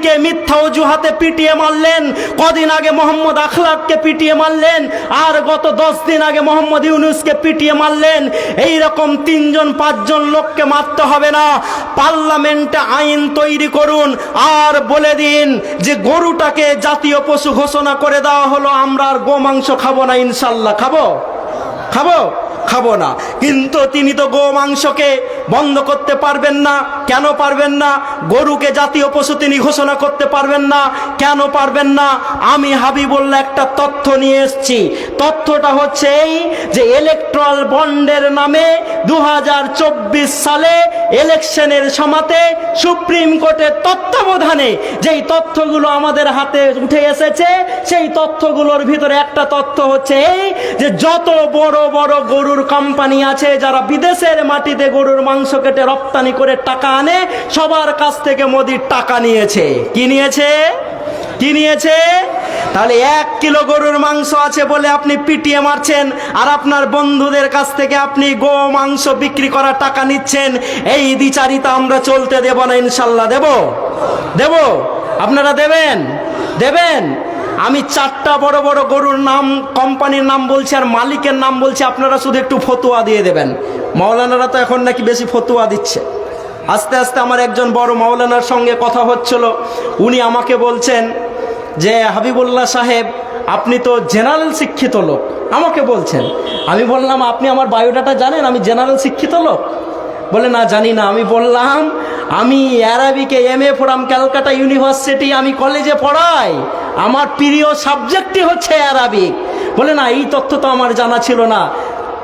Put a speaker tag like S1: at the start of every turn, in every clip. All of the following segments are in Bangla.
S1: কে মিথ্যা অজুহাতে পিটিয়ে মারলেন, কদিন আগে মোহাম্মদ আখলাককে পিটিয়ে মারলেন, আর গত 10 দিন আগে মোহাম্মদ ইউনূসকে পিটিয়ে মারলেন। এই রকম 3-5 লোককে মারতে হবে না, পার্লামেন্টে আইন তৈরি করুন আর বলে দিন যে গরুটাকে জাতীয় পশু ঘোষণা করে দেওয়া হলো, আমরা আর গোমাংস খাবো না, ইনশাল্লাহ খাবো খাবো না। কিন্তু তিনি তো গোমাংসকে বন্ধ করতে পারবেন না। কেন পারবেন না? গরুকে জাতীয় পশু তিনি ঘোষণা করতে পারবেন না। কেন পারবেন না? আমি হাবিবুল্লাহ একটা তথ্য নিয়ে এসেছি। তথ্যটা হচ্ছে এই যে ইলেকট্রাল বন্ডের নামে 2024 সালে ইলেকশনের সময়তে সুপ্রিম কোর্টের তত্ত্বাবধানে যেই তথ্যগুলো আমাদের হাতে উঠে এসেছে, সেই তথ্যগুলোর ভিতরে একটা তথ্য হচ্ছে এই যে যত বড় বড় গরুর কোম্পানি আছে যারা বিদেশের মাটিতে গরুর মাংস কেটে রপ্তানি করে টাকা আনে, সবার কাছ থেকে মোদি টাকা নিয়েছে। কি নিয়েছে? তাহলে 1 কিলো গরুর মাংস আছে বলে আপনি পিটিয়ে মারছেন, আর আপনার বন্ধুদের কাছ থেকে আপনি গো মাংস বিক্রি করা টাকা নিচ্ছেন। এই দ্বিচারিতা আমরা চলতে দেব না, ইনশাল্লাহ দেব। আপনারা দেবেন। আমি 4টা বড় বড় গরুর নাম, কোম্পানির নাম বলছি আর মালিকের নাম বলছি, আপনারা শুধু একটু ফতোয়া দিয়ে দেবেন। মাওলানারা তো এখন নাকি বেশি ফতোয়া দিচ্ছে। আস্তে আস্তে আমার একজন বড় মাওলানার সঙ্গে কথা হচ্ছিল, উনি আমাকে বলছেন যে হাবিবুল্লাহ সাহেব আপনি তো জেনারেল শিক্ষিত লোক, আমাকে বলছেন। আমি বললাম আপনি আমার বায়োডাটা জানেন, আমি জেনারেল শিক্ষিত লোক? বলে না জানি না। আমি বললাম আমি আরবিকে MA পড়াম ক্যালকাটা ইউনিভার্সিটি, আমি কলেজে পড়াই, আমার প্রিয় সাবজেক্টই হচ্ছে আরবিক। বলে না এই তথ্য তো আমার জানা ছিল না।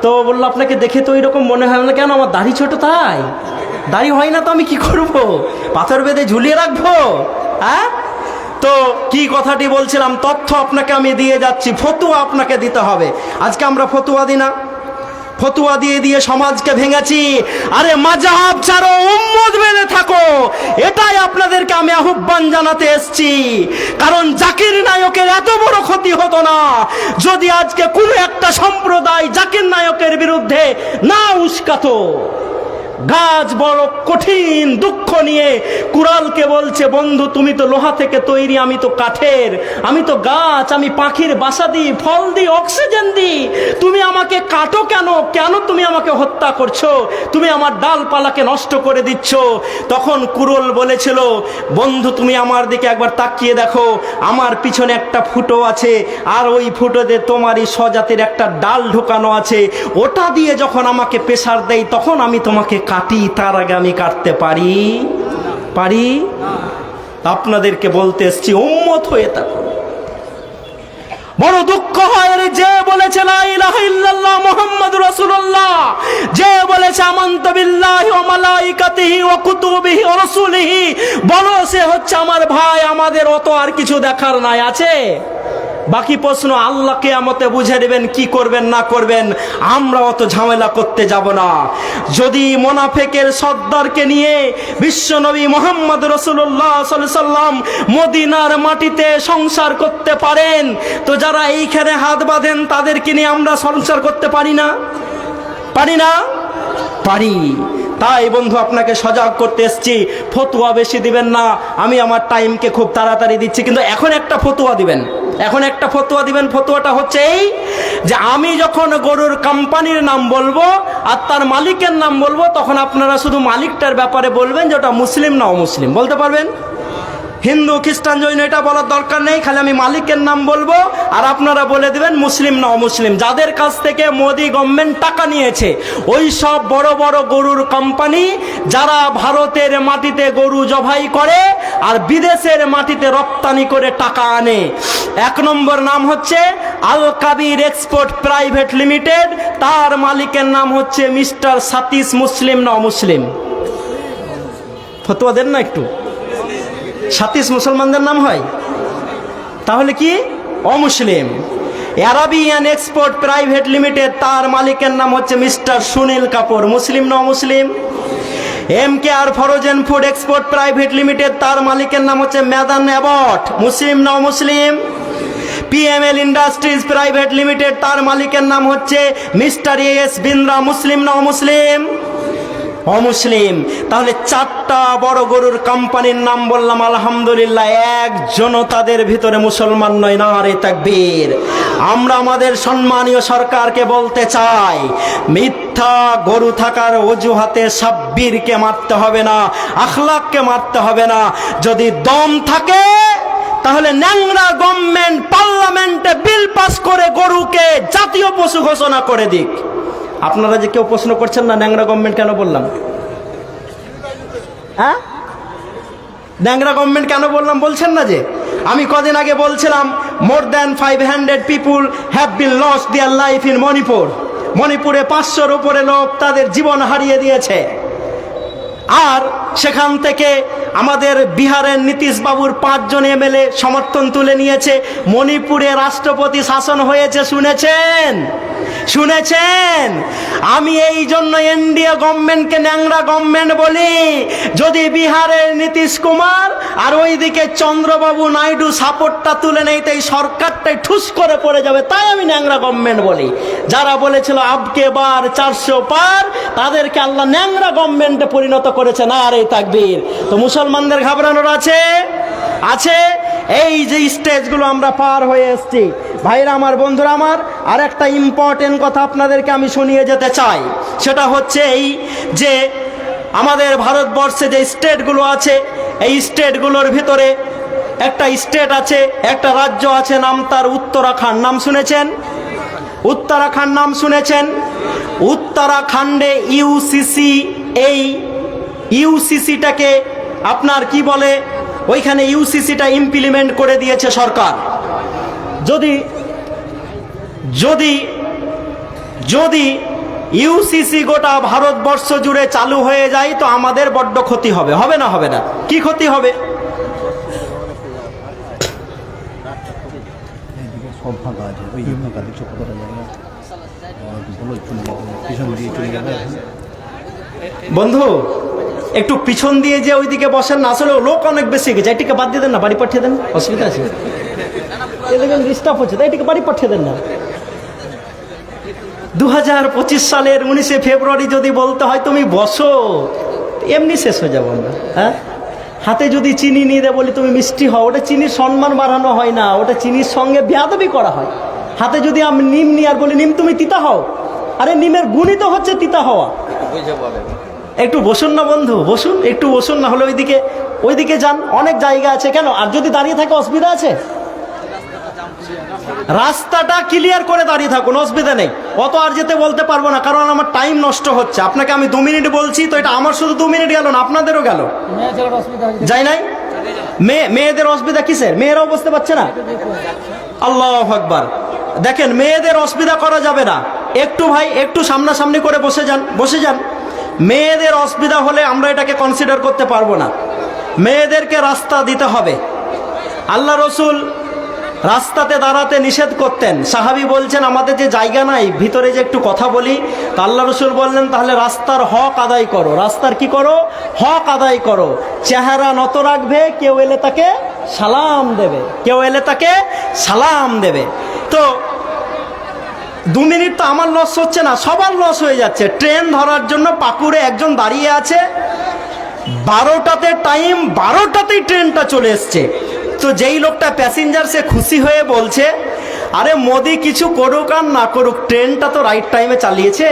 S1: তো বললো আপনাকে দেখে তো এইরকম মনে হয় না। কেন? আমার দাড়ি ছোট তাই? দাড়ি হয় না তো আমি কি করব? পাথর বেঁধে ঝুলিয়ে রাখবো? হ্যাঁ? তো কি কথাটি বলছিলাম, তথ্য আপনাকে আমি দিয়ে যাচ্ছি, ফতুয়া আপনাকে দিতে হবে। আজকে আমরা ফতুয়া দিই না, ফতুয়া দিয়ে সমাজকে ভেঙেছি। আরে মাযহাব ছাড়ো, উম্মত বেঁধে থাকো, এটাই আপনাদেরকে আমি আহ্বান জানাতে এসেছি। কারণ জাকির নায়কের এত বড় ক্ষতি হতো না যদি আজকে কোনো একটা সম্প্রদায় জাকির নায়কের বিরুদ্ধে না উস্কাতো। গাছ বড় কঠিন দুঃখ নিয়ে কুড়ালকে বলছে, বন্ধু তুমি তো লোহা থেকে তৈরি, আমি তো কাঠের, আমি তো গাছ, আমি পাখির বাসা দিই, ফল দিই, অক্সিজেন দিই, তুমি আমাকে কাটো কেন তুমি আমাকে হত্যা করছো, তুমি আমার ডালপালাকে নষ্ট করে দিচ্ছ। তখন কুড়াল বলেছিল, বন্ধু তুমি আমার দিকে একবার তাকিয়ে দেখো, আমার পিছনে একটা ফুটো আছে, আর ওই ফুটোতে তোমারই স্বজাতির একটা ডাল ঢোকানো আছে, ওটা দিয়ে যখন আমাকে প্রেসার দেয় তখন আমি তোমাকে কাটি, তার আগে আমি কাটতে পারি? আপনাদেরকে বলতে এসেছি উম্মত হয়ে থাকো। বড় দুঃখ হয় রে, যে বলেছে লা ইলাহা ইল্লাল্লাহ মুহাম্মাদুর রাসূলুল্লাহ, যে বলেছে আমানতু বিল্লাহি ওয়া মালাইকাতিহি ওয়া কুতুবিহি ওয়া রাসূলিহি, বলো সে হচ্ছে আমার ভাই, আমাদের অত আর কিছু দেখার নাই। আছে বাকি প্রশ্ন আল্লাহ কিয়ামতে বুঝে নেবেন কি করবেন না করবেন, আমরা অত ঝামেলা করতে যাব না। যদি মুনাফিকের সর্দারকে নিয়ে বিশ্বনবী মুহাম্মদ রাসূলুল্লাহ সাল্লাল্লাহু আলাইহি সাল্লাম মদিনার মাটিতে সংসার করতে পারেন, তো যারা এইখানে হাত বাঁধেন তাদেরকে নিয়ে আমরা সংসার করতে পারি না? পারি। তাই বন্ধু আপনাকে সজাগ করতে এসেছি, ফতোয়া বেশি দিবেন না। আমি আমার টাইমকে খুব তাড়াতাড়ি দিচ্ছি, কিন্তু এখন একটা ফতোয়া দিবেন। ফতোয়াটা হচ্ছে এই যে আমি যখন গরুর কোম্পানির নাম বলবো আর তার মালিকের নাম বলবো, তখন আপনারা শুধু মালিকটার ব্যাপারে বলবেন যে ওটা মুসলিম না অমুসলিম, বলতে পারবেন? হিন্দু খ্রিস্টান জৈন এটা বলার দরকার নেই, খালি আমি মালিকের নাম বলবো আর আপনারা বলে দিবেন মুসলিম না অমুসলিম। যাদের কাছ থেকে মোদি গভর্নমেন্ট টাকা নিয়েছে, ওই সব বড় বড় গরুর কোম্পানি যারা ভারতের মাটিতে গরু জবাই করে আর বিদেশের মাটিতে রপ্তানি করে টাকা আনে, 1 নম্বর নাম হচ্ছে আল কাবির এক্সপোর্ট প্রাইভেট লিমিটেড, তার মালিকের নাম হচ্ছে মিস্টার সাতিশ। মুসলিম না অমুসলিম? ফতোয়া দেন না একটু। সাতিশ মুসলমানদের নাম হয়, তাহলে কি অমুসলিম। আরাবিয়ান এক্সপোর্ট প্রাইভেট লিমিটেড, তার মালিকের নাম হচ্ছে মিস্টার সুনীল কাপুর। মুসলিম না অমুসলিম? MKR frozen food export private limited, তার মালিকের নাম হচ্ছে ম্যাদান অ্যাবট। মুসলিম না অমুসলিম? PML ইন্ডাস্ট্রিজ প্রাইভেট লিমিটেড, তার মালিকের নাম হচ্ছে মিস্টার AS বিন্দ্রা। মুসলিম না অমুসলিম? অমুসলিম। তাহলে 4টা বড় গরুর কোম্পানির নাম বললাম, আলহামদুলিল্লাহ একজনও তাদের ভিতরে মুসলমান নয়। নারে তাকবীর। আমরা আমাদের সম্মানীয় সরকারকে বলতে চাই, মিথ্যা গরু থাকার অজুহাতে সাব্বিরকে মারতে হবে না, আখলাককে মারতে হবে না। যদি দম থাকে তাহলে ন্যাংরা গভর্নমেন্ট পার্লামেন্টে বিল পাস করে গরুকে জাতীয় পশু ঘোষণা করে দিক। আপনারা যে কেউ প্রশ্ন করছেন না ন্যাংরা গভর্নমেন্ট কেন বললাম? হ্যাঁ, ন্যাংরা গভর্নমেন্ট কেন বললাম বলছেন না যে? আমি কদিন আগে বলছিলাম more than 500 people have been lost their life in Manipur. মণিপুরে 500-র উপরে লোক তাদের জীবন হারিয়ে দিয়েছে। আর সেখান থেকে আমাদের বিহারের নীতিশ বাবুর 5 জন এমএলএ সমর্থন তুলে নিয়েছে। মণিপুরে রাষ্ট্রপতি শাসন হয়েছে, শুনেছেন? শুনেছেন? আমি এই জন্য এনডিএ গভর্নমেন্টকে ন্যাংরা গভর্নমেন্ট বলি। যদি বিহারের নীতিশ কুমার আর ওইদিকে চন্দ্রবাবু নাইডু সাপোর্টটা তুলে নেই তো এই সরকারটাই ঠুস করে পড়ে যাবে, তাই আমি ন্যাংরা গভর্নমেন্ট বলি। যারা বলেছিল আবকে বার 400 পার, তাদেরকে আল্লাহ ন্যাংরা গভর্নমেন্টে পরিণত করেছে। নারে তাকবীর। তো মুসলমানদের ঘাবড়ানোর আছে? আছে। এই যে স্টেজগুলো আমরা পার হয়ে এসেছি, ভাইরা আমার, বন্ধুরা আমার, আর একটা ইম্পর্টেন্ট কথা আপনাদেরকে আমি শুনিয়ে যেতে চাই। সেটা হচ্ছে এই যে আমাদের ভারতবর্ষে যে স্টেটগুলো আছে, এই স্টেটগুলোর ভিতরে একটা স্টেট আছে, একটা রাজ্য আছে, নাম তার উত্তরাখণ্ড। নাম শুনেছেন? উত্তরাখণ্ড নাম শুনেছেন? উত্তরাখণ্ডে ইউসিসি, এই ইউসিসিটাকে আপনার কি বলে, ওইখানে ইউসিসিটা ইমপ্লিমেন্ট করে দিয়েছে সরকার। যদি যদি যদি ইউসিসি গোটা ভারতবর্ষ জুড়ে চালু হয়ে যায় তো আমাদের বড্ড ক্ষতি হবে। হবে না? হবে না? কি ক্ষতি হবে? বন্ধু একটু পিছন দিয়ে যে ওইদিকে বসেন না, আসলে লোক অনেক বেশি গেছে। এটিকে বাদ দিয়ে দেন না, বাড়ি পাঠিয়ে দেন, অসুবিধা আছে? ডিস্টার্ব হচ্ছে, তাই এটিকে বাড়ি পাঠিয়ে দেন না। 2025 সালের 19শে ফেব্রুয়ারি যদি বলতে হয় তুমি বসো, এমনি শেষ হয়ে যাবো আমরা। হ্যাঁ, হাতে যদি চিনি নিয়ে দেয় বলি তুমি মিষ্টি হও, ওটা চিনির সম্মান বাড়ানো হয় না, ওটা চিনির সঙ্গে বেয়াদবি করা হয়। হাতে যদি আমি নিম নিয়ে আর বলি নিম তুমি তিতা হও, আরে নিমের গুণই তো হচ্ছে তিতা হওয়া। একটু বসুন না বন্ধু, বসুন, একটু বসুন, না হলে ওইদিকে যান, অনেক জায়গা আছে। কেন? আর যদি দাঁড়িয়ে থাকে অসুবিধা আছে? রাস্তাটা ক্লিয়ার করে দাঁড়িয়ে থাকুন, অসুবিধা নেই। অত আর যেতে বলতে পারবো না, কারণ আমার টাইম নষ্ট হচ্ছে। আপনাকে আমি 2 মিনিট বলছি, তো এটা আমার শুধু 2 মিনিট গেল না, আপনাদেরও গেল। যাই নাই? মেয়েদের অসুবিধা কিসের? মেয়েরাও বসতে পারছে না? আল্লাহু আকবার। দেখেন, মেয়েদের অসুবিধা করা যাবে না। একটু ভাই, একটু সামনাসামনি করে বসে যান, বসে যান। মেয়েদের অসুবিধা হলে আমরা এটাকে কনসিডার করতে পারবো না। মেয়েদেরকে রাস্তা দিতে হবে। আল্লাহ রসুল রাস্তাতে দাঁড়াতে নিষেধ করতেন। সাহাবী বলছেন আমাদের যে জায়গা নাই, ভিতরে যে একটু কথা বলি, তা আল্লাহ রসুল বললেন তাহলে রাস্তার হক আদায় করো। রাস্তার কি করো? হক আদায় করো। চেহারা নত রাখবে, কেউ এলে তাকে সালাম দেবে, কেউ এলে তাকে সালাম দেবে। তো 2 মিনিট তো আমার লস হচ্ছে না, সবার লস হয়ে যাচ্ছে। ট্রেন ধরার জন্য পাকুড়ে একজন দাঁড়িয়ে আছে, 12টাতে টাইম, 12টাতেই ট্রেনটা চলে এসছে। তো যেই লোকটা প্যাসেঞ্জার, সে খুশি হয়ে বলছে আরে মোদি কিছু করুক আর না করুক, ট্রেনটা তো রাইট টাইমে চালিয়েছে।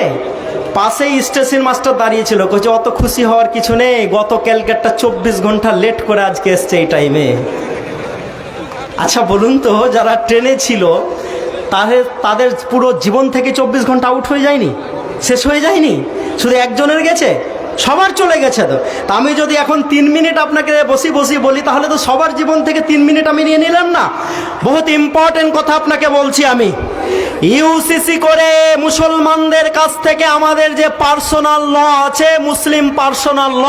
S1: পাশেই স্টেশন মাস্টার দাঁড়িয়েছিল, কইছে অত খুশি হওয়ার কিছু নেই, গত ক্যালকাটা 24 ঘন্টা লেট করে আজকে এসছে এই টাইমে। আচ্ছা বলুন তো, যারা ট্রেনে ছিল তাদের পুরো জীবন থেকে 24 ঘন্টা আউট হয়ে যায়নি? শেষ হয়ে যায়নি? শুধু একজনের গেছে? সবার চলে গেছে। তো আমি যদি এখন 3 মিনিট আপনাকে বসি বলি, তাহলে তো সবার জীবন থেকে 3 মিনিট আমি নিয়ে নিলাম না। বহুত ইম্পর্টেন্ট কথা আপনাকে বলছি আমি। ইউসিসি করে মুসলমানদের কাছ থেকে আমাদের যে পার্সোনাল ল আছে, মুসলিম পার্সোনাল ল,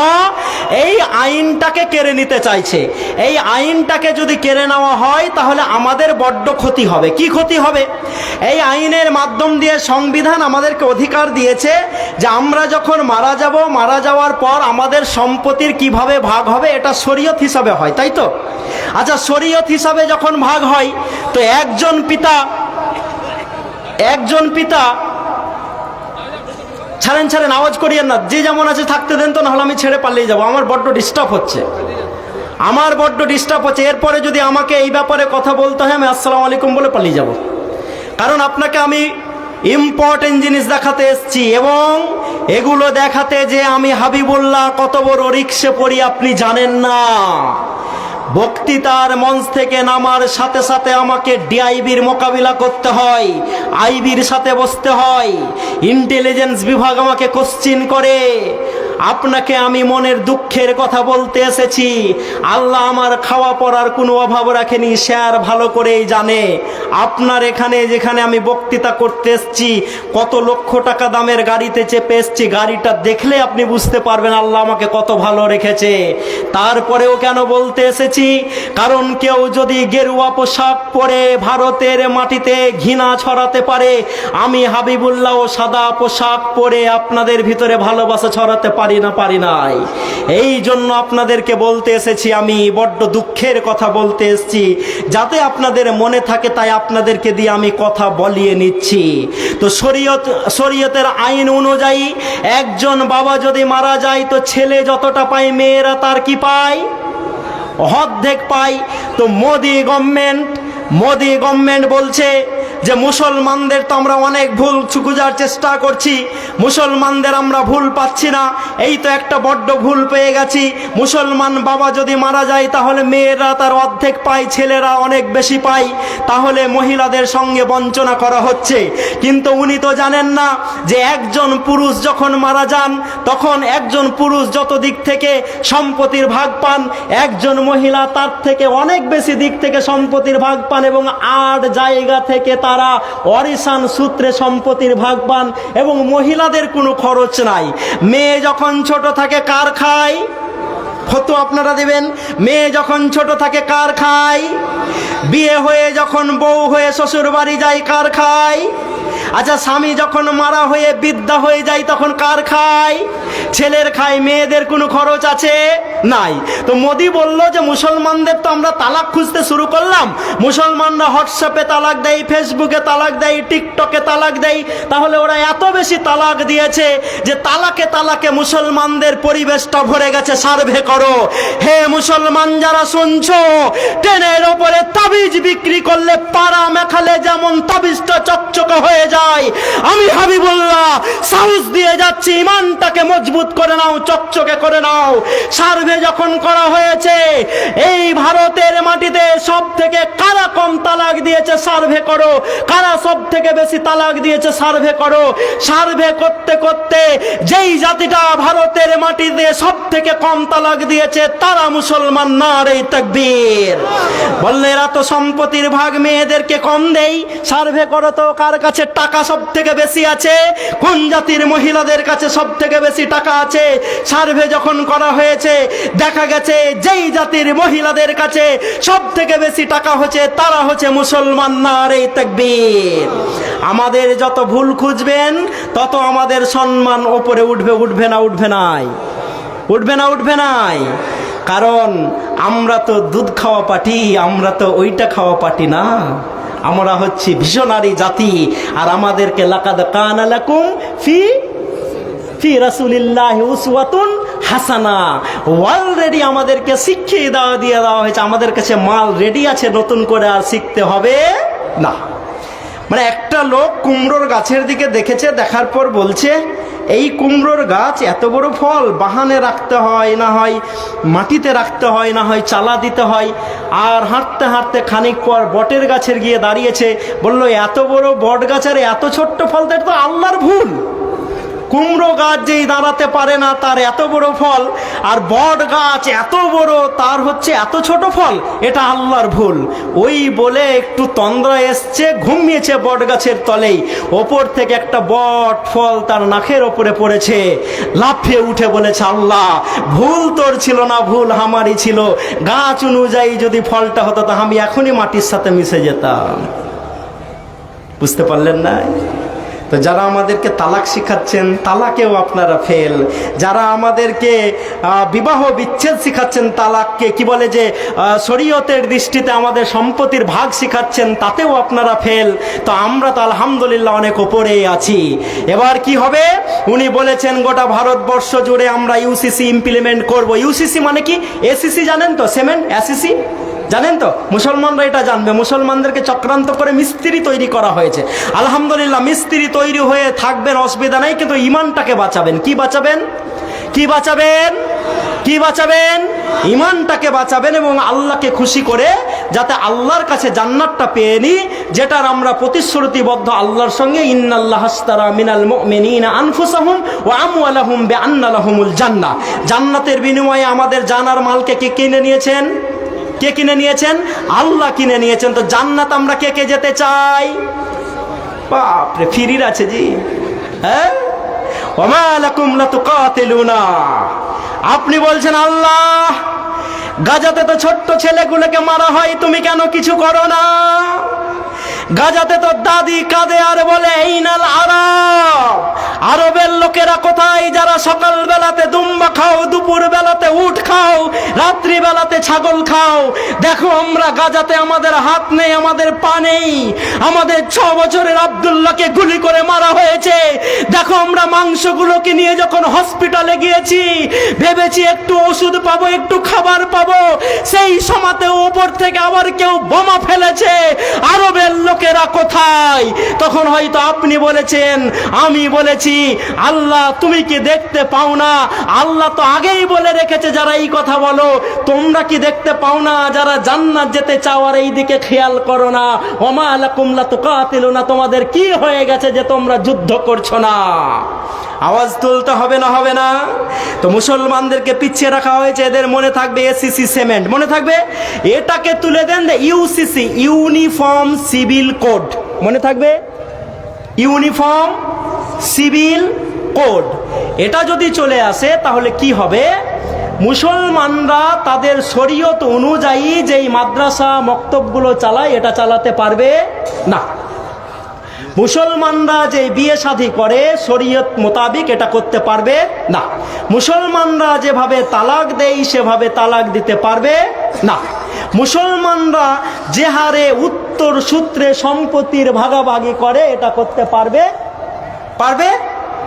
S1: এই আইনটাকে কেড়ে নিতে চাইছে। এই আইনটাকে যদি কেড়ে নেওয়া হয় তাহলে আমাদের বড্ড ক্ষতি হবে। কি ক্ষতি হবে? এই আইনের মাধ্যম দিয়ে সংবিধান আমাদেরকে অধিকার দিয়েছে যে আমরা যখন মারা যাব, মারা যাওয়ার পর আমাদের সম্পত্তির কিভাবে ভাগ হবে এটা শরীয়ত হিসাবে হয়, তাই তো? আচ্ছা, শরীয়ত হিসাবে যখন ভাগ হয় তো একজন পিতা ছাড়েন ছাড়েন, আওয়াজ করিয়েন না, যে যেমন আছে থাকতে দেন তো, নাহলে আমি ছেড়ে পালিয়ে যাবো। আমার বড্ড ডিস্টার্ব হচ্ছে, আমার বড্ড ডিস্টার্ব হচ্ছে। এরপরে যদি আমাকে এই ব্যাপারে কথা বলতে হয়, আমি আসসালামু আলাইকুম বলে পালিয়ে যাব। কারণ আপনাকে আমি ইম্পর্টেন্ট জিনিস দেখাতে এসেছি, এবং এগুলো দেখাতে যে আমি হাবিবুল্লাহ কত বড় রিক্সে পড়ি আপনি জানেন না। বক্তৃতার মঞ্চ থেকে নামার সাথে সাথে আমাকে ডিআইবির মোকাবিলা করতে হয়, আইবির সাথে বসতে হয়, ইন্টেলিজেন্স বিভাগ আমাকে কোশ্চিন করে। আপনাকে আমি মনের দুঃখের কথা বলতে এসেছি। আল্লাহ আমার খাওয়া পড়ার কোনো অভাব রাখেনি, স্যার ভালো করেই জানে। আপনার এখানে যেখানে আমি বক্তৃতা করতে এসেছি, কত লক্ষ টাকা দামের গাড়িতে চেপে এসেছি, গাড়িটা দেখলে আপনি বুঝতে পারবেন আল্লাহ আমাকে কত ভালো রেখেছে। তারপরেও কেন বলতে এসেছি, কারণ কেউ যদি গেরুয়া পোশাক পরে ভারতের মাটিতে ঘৃণা ছড়াতে পারে, আমি হাবিবুল্লাহ সাদা পোশাক পরে আপনাদের ভিতরে ভালোবাসা ছড়াতে পারি নাই। এই জন্য আপনাদেরকে বলতে এসেছি, আমি বড্ড দুঃখের কথা বলতে এসেছি, যাতে আপনাদের মনে থাকে, তাই আপনাদেরকে দিয়ে আমি কথা বলিয়ে নিচ্ছি। তো শরীয়তের আইন অনুযায়ী একজন বাবা যদি মারা যায়, তো ছেলে যতটা পায় মেয়েরা তার কি পায়? অর্ধেক পায়। তো মোদি গভর্নমেন্ট বলছে যে মুসলমানদের তো আমরা অনেক ভুল খুঁজার চেষ্টা করছি, মুসলমানদের আমরা ভুল পাচ্ছি না। এই তো একটা বড্ড ভুল পেয়ে গেছি, মুসলমান বাবা যদি মারা যায় তাহলে মেয়েরা তার অর্ধেক পায়, ছেলেরা অনেক বেশি পায়, তাহলে মহিলাদের সঙ্গে বঞ্চনা করা হচ্ছে। কিন্তু উনি তো জানেন না যে একজন পুরুষ যখন মারা যান, তখন একজন পুরুষ যত দিক থেকে সম্পত্তির ভাগ পান, একজন মহিলা তার থেকে অনেক বেশি দিক থেকে সম্পত্তির ভাগ পান, এবং 8 জায়গা থেকে তারা ওয়ারিসান সূত্রে সম্পত্তির ভাগ পান, এবং মহিলাদের কোনো খরচ নাই। মেয়ে যখন ছোট থাকে কার খায়? ফতোয়া আপনারা দেবেন। মেয়ে যখন ছোট থাকে কার খায়? বিয়ে হয়ে যখন বউ হয়ে শ্বশুর বাড়ি যায় কার খায়? আচ্ছা, স্বামী যখন মারা হয়ে বৃদ্ধা হয়ে যায় তখন কার খায়? ছেলের খায়। মেয়েদের কোনো খরচ আছে? নাই। তো মোদি বলল যে মুসলমানদের তো আমরা তালাক খুঁজতে শুরু করলাম, মুসলমানরা হোয়াটসঅ্যাপে তালাক দেয়, ফেসবুকে তালাক দেয়, টিকটকে তালাক দেয়, তাহলে ওরা এত বেশি তালাক দিয়েছে যে তালাকে মুসলমানদের পরিবেশটা ভরে গেছে। সার্ভে করো হে মুসলমান যারা শুনছো, ট্রেনের ওপরে তাবিজ বিক্রি করলে পাড়া মেখালে যেমন তাবিজটা চকচকে হয়ে যায়, আমি হাবিবুল্লাহ সাহস দিয়ে যাচ্ছি, ইমানটাকে মজবুত করে নাও, চকচকে করে নাও। সার্ভে যখন করা হয়েছে এই ভারতের মাটিতে সব থেকে কারা কম তালাক দিয়েছে সার্ভে করো, কারা সব থেকে বেশি তালাক দিয়েছে সার্ভে করো। সার্ভে করতে করতে যেই জাতিটা ভারতের মাটিতে সব থেকে কম তালাক দিয়েছে তারা মুসলমান। নারে তাকবীর। বললে এরা তো সম্পত্তির ভাগ মেয়েদেরকে কম দেই, সার্ভে করো তো কার কাছে টাকা সব থেকে বেশি আছে, কোন জাতির মহিলাদের কাছে সব থেকে বেশি টাকা আছে। সার্ভে যখন করা হয়েছে দেখা গেছে যেই জাতির মহিলাদের কাছে সব থেকে বেশি টাকা হচ্ছে তারা হচ্ছে মুসলমান। নারে তাকবীর। আমাদের যত ভুল খুঁজবেন তত আমাদের সম্মান উপরে উঠবে নাই। কারণ আমরা তো দুধ খাওয়া পার্টি, আমরা তো ওইটা খাওয়া পার্টি না, আমরা হচ্ছি ভিশনারি জাতি। আর আমাদেরকে লাকাদ কানা লাকুম ফি রাসূলিল্লাহি উসওয়াতুন হাসানা, অলরেডি আমাদেরকে শিখিয়ে দিয়ে দেওয়া হয়েছে, আমাদের কাছে মাল রেডি আছে, নতুন করে আর শিখতে হবে না। মানে একটা লোক কুমড়োর গাছের দিকে দেখেছে, দেখার পর বলছে এই কুমড়োর গাছ এত বড় ফল, বাহানে রাখতে হয়, না হয় মাটিতে রাখতে হয়, না হয় চালা দিতে হয়। আর হাঁটতে হাঁটতে খানিক পর বটের গাছের গিয়ে দাঁড়িয়েছে, বলল এত বড় বট গাছের এত ছোট্ট ফল, তো এটা তো আল্লাহর ভুল। কুমড়ো গাছ যেই দাঁড়াতে পারে না তার এত বড় ফল, আর বট গাছ এত বড় তার হচ্ছে এত ছোট ফল, এটা আল্লাহর ভুল। ওই বলে একটু তন্দ্রা এসছে, ঘুমিয়েছে বট গাছের তলেই, ওপর থেকে একটা বট ফল তার নাকের ওপরে পড়েছে, লাফিয়ে উঠে বলেছে আল্লাহ ভুল তোর ছিল না, ভুল আমারই ছিল, গাছ অনুযায়ী যদি ফলটা হতো তা আমি এখনই মাটির সাথে মিশে যেতাম। বুঝতে পারলেন না? তো যারা আমাদেরকে তালাক শিখাচ্ছেন তালাকেও আপনারা ফেল, যারা আমাদেরকে বিবাহ বিচ্ছেদ শিখাচ্ছেন, তালাককে কি বলে যে শরীয়তের দৃষ্টিতে আমাদের সম্পত্তির ভাগ শিখাচ্ছেন, তাতেও আপনারা ফেল। তো আমরা তো আলহামদুলিল্লাহ অনেক ওপরেই আছি। এবার কি হবে? উনি বলেছেন গোটা ভারতবর্ষ জুড়ে আমরা ইউসিসি ইমপ্লিমেন্ট করব। ইউসিসি মানে কি? এসিসি জানেন তো? সিমেন্ট এসিসি জানেন তো? মুসলমানরা এটা জানবে। মুসলমানদেরকে চক্রান্ত করে মিস্ত্রি তৈরি করা হয়েছে। আলহামদুলিল্লাহ মিস্ত্রি তৈরি হয়ে থাকবেন, অসুবিধা নাই, কিন্তু ইমানটাকে বাঁচাবেন। কি বাঁচাবেন? কি বাঁচাবেন? কি বাঁচাবেন? ইমানটাকে বাঁচাবেন এবং আল্লাহকে খুশি করে যাতে আল্লাহর কাছে জান্নাতটা পেয়ে নি, যেটার আমরা প্রতিশ্রুতিবদ্ধ আল্লাহর সঙ্গে, ইন্নাল্লাহ আশতারা মিনাল মুমিনিনা আনফুসাহুম ওয়া আমওয়ালাহুম বিআন্না লাহুমুল জান্নাহ। জান্নাতের বিনিময়ে আমাদের জানার মালকে কে কিনে নিয়েছেন? কে কিনে নিয়েছেন? আল্লাহ কিনে নিয়েছেন। তো জান্নাত আমরা কে কে যেতে চাই? বাপরে, ফিরির আছে জি। হ্যাঁ, ওমা লাকুম লা তুকাতিলুনা। আপনি বলছেন আল্লাহ গাজাতে তো ছোট্ট ছেলেগুলোকে মারা হয়, তুমি কেন কিছু করো না? গাজাতে তো দাদি কাঁদে আর বলে এইনাল আরব, আরবের লোকেরা কোথায় যারা সকাল বেলাতে দুম্বা খাও, দুপুর বেলাতে উট খাও, রাত্রি বেলাতে ছাগল খাও? দেখো আমরা গাজাতে আমাদের হাত নেই, আমাদের পা নেই, আমাদের 6 বছরের আব্দুল্লাহকে গুলি করে মারা হয়েছে। দেখো আমরা মাংসগুলোকে নিয়ে যখন হসপিটালে গিয়েছি, ভেবেছি একটু ওষুধ পাবো, একটু খাবার পাবো, সেই সময়তে উপর থেকে আবার কেউ বোমা ফেলেছে। আরবের লোকেরা কোথায়? তখন হয়তো আপনি বলেছেন, আমি বলেছি, আল্লাহ তুমি কি দেখতে পাও না? আল্লাহ তো আগেই বলে রেখেছে যারা এই কথা বলো, তোমরা কি দেখতে পাও না যারা জান্নাত যেতে চাও আর এই দিকে খেয়াল করো না? ওমা লাকুম লা তুকাতিলুনা, তোমাদের কি হয়ে গেছে যে তোমরা যুদ্ধ করছো না? আওয়াজ তুলতে হবে না? হবে না? তো মুসলমানদেরকে পিছিয়ে রাখা হয়েছে। এদের মনে থাকবে এসিসি সিমেন্ট, মনে থাকবে। এটাকে তুলে দেন ইউসিসি, ইউনিফর্ম সিভিল কোড, মনে থাকবে? Uniform civil code. এটা যদি চলে আসে তাহলে কি হবে? মুসলমানরা তাদের শরীয়ত অনুযায়ী যেই মাদ্রাসা মক্তবগুলো চালায় এটা চালাতে পারবে না। মুসলমানরা যে বিয়ে শাদী করে শরীয়ত মোতাবিক এটা করতে পারবে না। মুসলমানরা যেভাবে তালাক দেয় সেভাবে তালাক দিতে পারবে না। মুসলমানরা যে হারে উত্তর সূত্রে সম্পত্তির ভাগাভাগি করে এটা করতে পারবে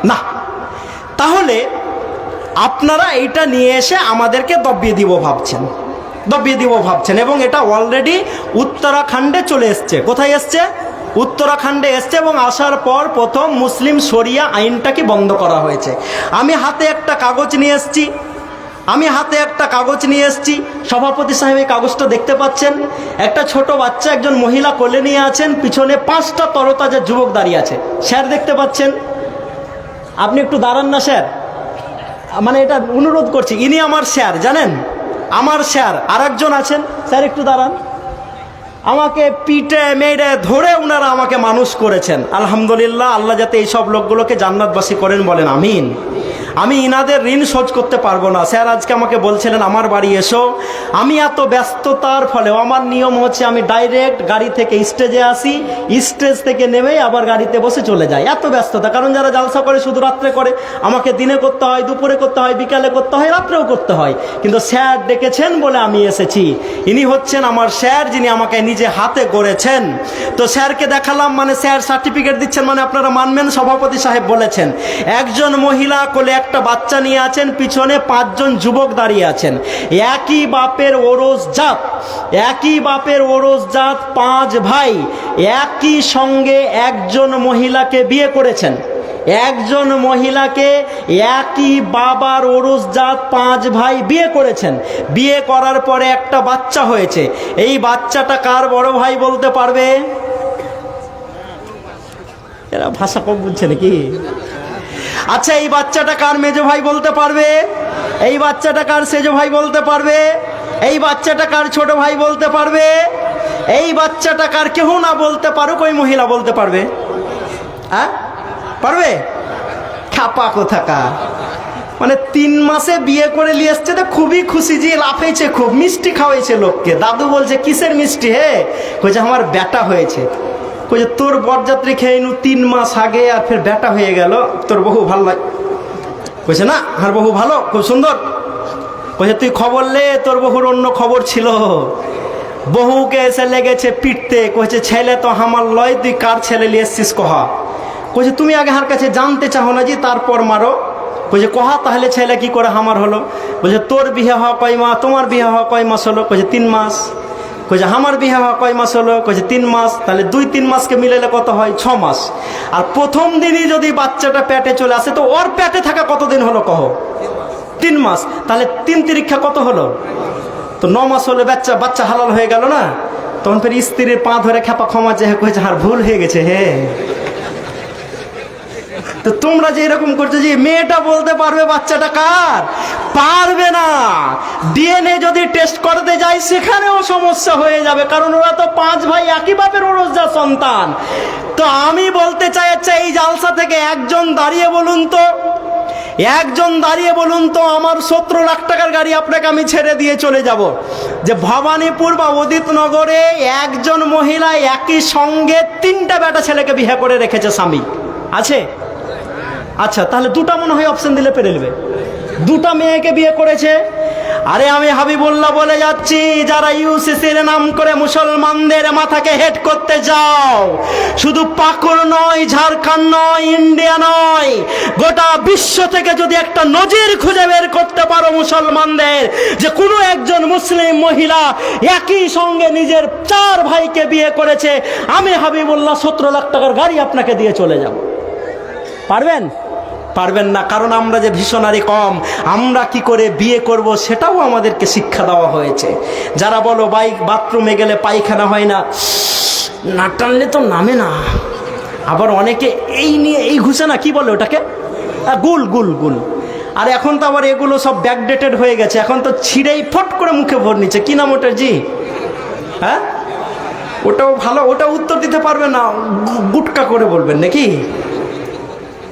S1: না। তাহলে আপনারা এটা নিয়ে এসে আমাদেরকে দবিয়ে দিব ভাবছেন এবং এটা অলরেডি উত্তরাখণ্ডে চলে এসছে। কোথায় এসছে? উত্তরাখণ্ডে এসছে এবং আসার পর প্রথম মুসলিম শরিয়া আইনটাকে বন্ধ করা হয়েছে। আমি হাতে একটা কাগজ নিয়ে এসেছি, সভাপতি সাহেব এই কাগজটা দেখতে পাচ্ছেন। একটা ছোট বাচ্চা একজন মহিলা কোলে নিয়ে আছেন, পিছনে 5টা তরতাজা যুবক দাঁড়িয়ে আছে। স্যার দেখতে পাচ্ছেন? আপনি একটু দাঁড়ান না স্যার, মানে এটা অনুরোধ করছি। ইনি আমার স্যার, জানেন, আমার স্যার। আর একজন আছেন, স্যার একটু দাঁড়ান। আমাকে পিঠে মেরে ধরে ওনারা আমাকে মানুষ করেছেন। আলহামদুলিল্লাহ, আল্লাহ যাতে এইসব লোকগুলোকে জান্নাতবাসী করেন, বলেন আমিন। আমি ইনাদের ঋণ শোধ করতে পারবো না। স্যার আজকে আমাকে বলছিলেন আমার বাড়ি এসো। আমি এত ব্যস্ততার ফলেও আমার নিয়ম হচ্ছে আমি ডাইরেক্ট গাড়ি থেকে স্টেজে আসি, স্টেজ থেকে নেমে আবার গাড়িতে বসে চলে যাই। এত ব্যস্ততা, কারণ যারা জালসা করে শুধু রাত্রে করে, আমাকে দিনে করতে হয়, দুপুরে করতে হয়, বিকালে করতে হয়, রাত্রেও করতে হয়। কিন্তু স্যার ডেকেছেন বলে আমি এসেছি। ইনি হচ্ছেন আমার স্যার, যিনি আমাকে নিজে হাতে গড়েছেন। তো স্যারকে দেখালাম, মানে স্যার সার্টিফিকেট দিচ্ছেন, মানে আপনারা মানবেন। সভাপতি সাহেব বলেছেন একজন মহিলা কোলে একটা বাচ্চা নিয়ে আছেন, পিছনে 5 জন যুবক দাঁড়িয়ে আছেন। একই বাপের ওরস জাত 5 ভাই একই সঙ্গে একজন মহিলাকে বিয়ে করেছেন। একজন মহিলাকে একই বাবার ওরস জাত 5 ভাই বিয়ে করেছেন। বিয়ে করার পরে একটা বাচ্চা হয়েছে। এই বাচ্চাটা কার বড় ভাই বলতে পারবে? এরা ভাষা কম বুঝছে নাকি? আচ্ছা, এই বাচ্চাটা কার মেজো ভাই বলতে পারবে? এই বাচ্চাটা কার সেজো ভাই বলতে পারবে? এই বাচ্চাটা কার ছোট ভাই বলতে পারবে? এই বাচ্চাটা কার কেউ না বলতে পারুক, ওই মহিলা বলতে পারবে? হ্যাঁ, পারবে? খাপা কোথাকার। মানে 3 মাসে বিয়ে করে নিয়ে এসছে, তো খুবই খুশি, যে লাফেছে, খুব মিষ্টি খাওয়াইছে লোককে। দাদু বলছে কিসের মিষ্টি হে? কইছে আমার বেটা হয়েছে। কই যে তোর বরযাত্রী খেয়ে নু 3 মাস আগে আর ফের বেটা হয়ে গেল, তোর বহু ভালো লাগে। কইছে না আর বহু ভালো, খুব সুন্দর। কইছে তুই খবর লে, তোর বহুর অন্য খবর ছিল। বহুকে এসে লেগেছে পিটতে, কইছে ছেলে তো আমার লয়, তুই কার ছেলে নিয়ে এসছিস কহা। কইছে তুমি আগে হার কাছে জানতে চাও না জি, তারপর মারো। কইছে কহা তাহলে ছেলে কি করে আমার হলো। বলছে তোর বিয়ে হওয়া কয় মাস, তোমার বিয়ে হওয়া কয় মাস হলো। কইছে 3 মাস। কইছে আমার বিয়ে হওয়া কয় মাস হলো। কইছে 3 মাস। তাহলে 2-3 মাসকে মিলালে কত হয়? 6 মাস। আর প্রথম দিনই যদি বাচ্চাটা পেটে চলে আসে, তো ওর পেটে থাকা কতদিন হলো কহ? 3 মাস। তাহলে 3 তিরিক্ষা কত হলো? তো 9 মাস হলে বাচ্চা হালাল হয়ে গেল না। তখন ফের স্ত্রীর পা ধরে খেপা ক্ষমা চেয়ে কইছে আর ভুল হয়ে গেছে। হে তো তোমরা যে এরকম করছো যে মেয়েটা বলতে পারবে বাচ্চাটা কার? পারবে না। ডিএনএ যদি টেস্ট করতে যাই সেখানেও সমস্যা হয়ে যাবে, কারণ ওরা তো 5 ভাই একই বাপের ওরসজা সন্তান। তো আমি বলতে চাই, আচ্ছা এই জালসা থেকে একজন দাঁড়িয়ে বলুন তো, আমার 17 লাখ টাকার গাড়ি আপনাকে আমি ছেড়ে দিয়ে চলে যাব, যে ভবানীপুর বা উদিতনগরে একজন মহিলা একই সঙ্গে 3টা বেটা ছেলেকে বিয়ে করে রেখেছে, স্বামী আছে? আচ্ছা তাহলে 2টা মনে হয় অপশন দিলে পেরে নেবে। 2টা মেয়েকে বিয়ে করেছে। আরে আমি হাবিবুল্লাহ বলে যাচ্ছি, যারা ইউসিসির নাম করে মুসলমানদের মাথাকে হেড করতে যাও, শুধু পাকুড় নয়, ঝাড়খণ্ড নয়, ইন্ডিয়া নয়, গোটা বিশ্ব থেকে যদি একটা নজির খুঁজে বের করতে পারো মুসলমানদের, যে কোনো একজন মুসলিম মহিলা একই সঙ্গে নিজের 4 ভাইকে বিয়ে করেছে, আমি হাবিবুল্লাহ 17 লাখ টাকার গাড়ি আপনাকে দিয়ে চলে যাব। পারবেন? পারবেন না, কারণ আমরা যে ভিশনারি কম, আমরা কি করে বিয়ে করব সেটাও আমাদেরকে শিক্ষা দেওয়া হয়েছে। যারা বলো বাথরুমে গেলে পায়খানা হয় না, না টানলে তো নামে না, আবার অনেকে এই নিয়ে এই ঘুষে না, কি বলে ওটাকে, গুল গুল গুল। আর এখন তো আবার এগুলো সব ব্যাকডেটেড হয়ে গেছে, এখন তো ছিঁড়েই ফট করে মুখে ভর নিচ্ছে। কি নাম ওটার জি? হ্যাঁ ওটাও ভালো, ওটা উত্তর দিতে পারবে না, গুটকা করে বলবেন নাকি?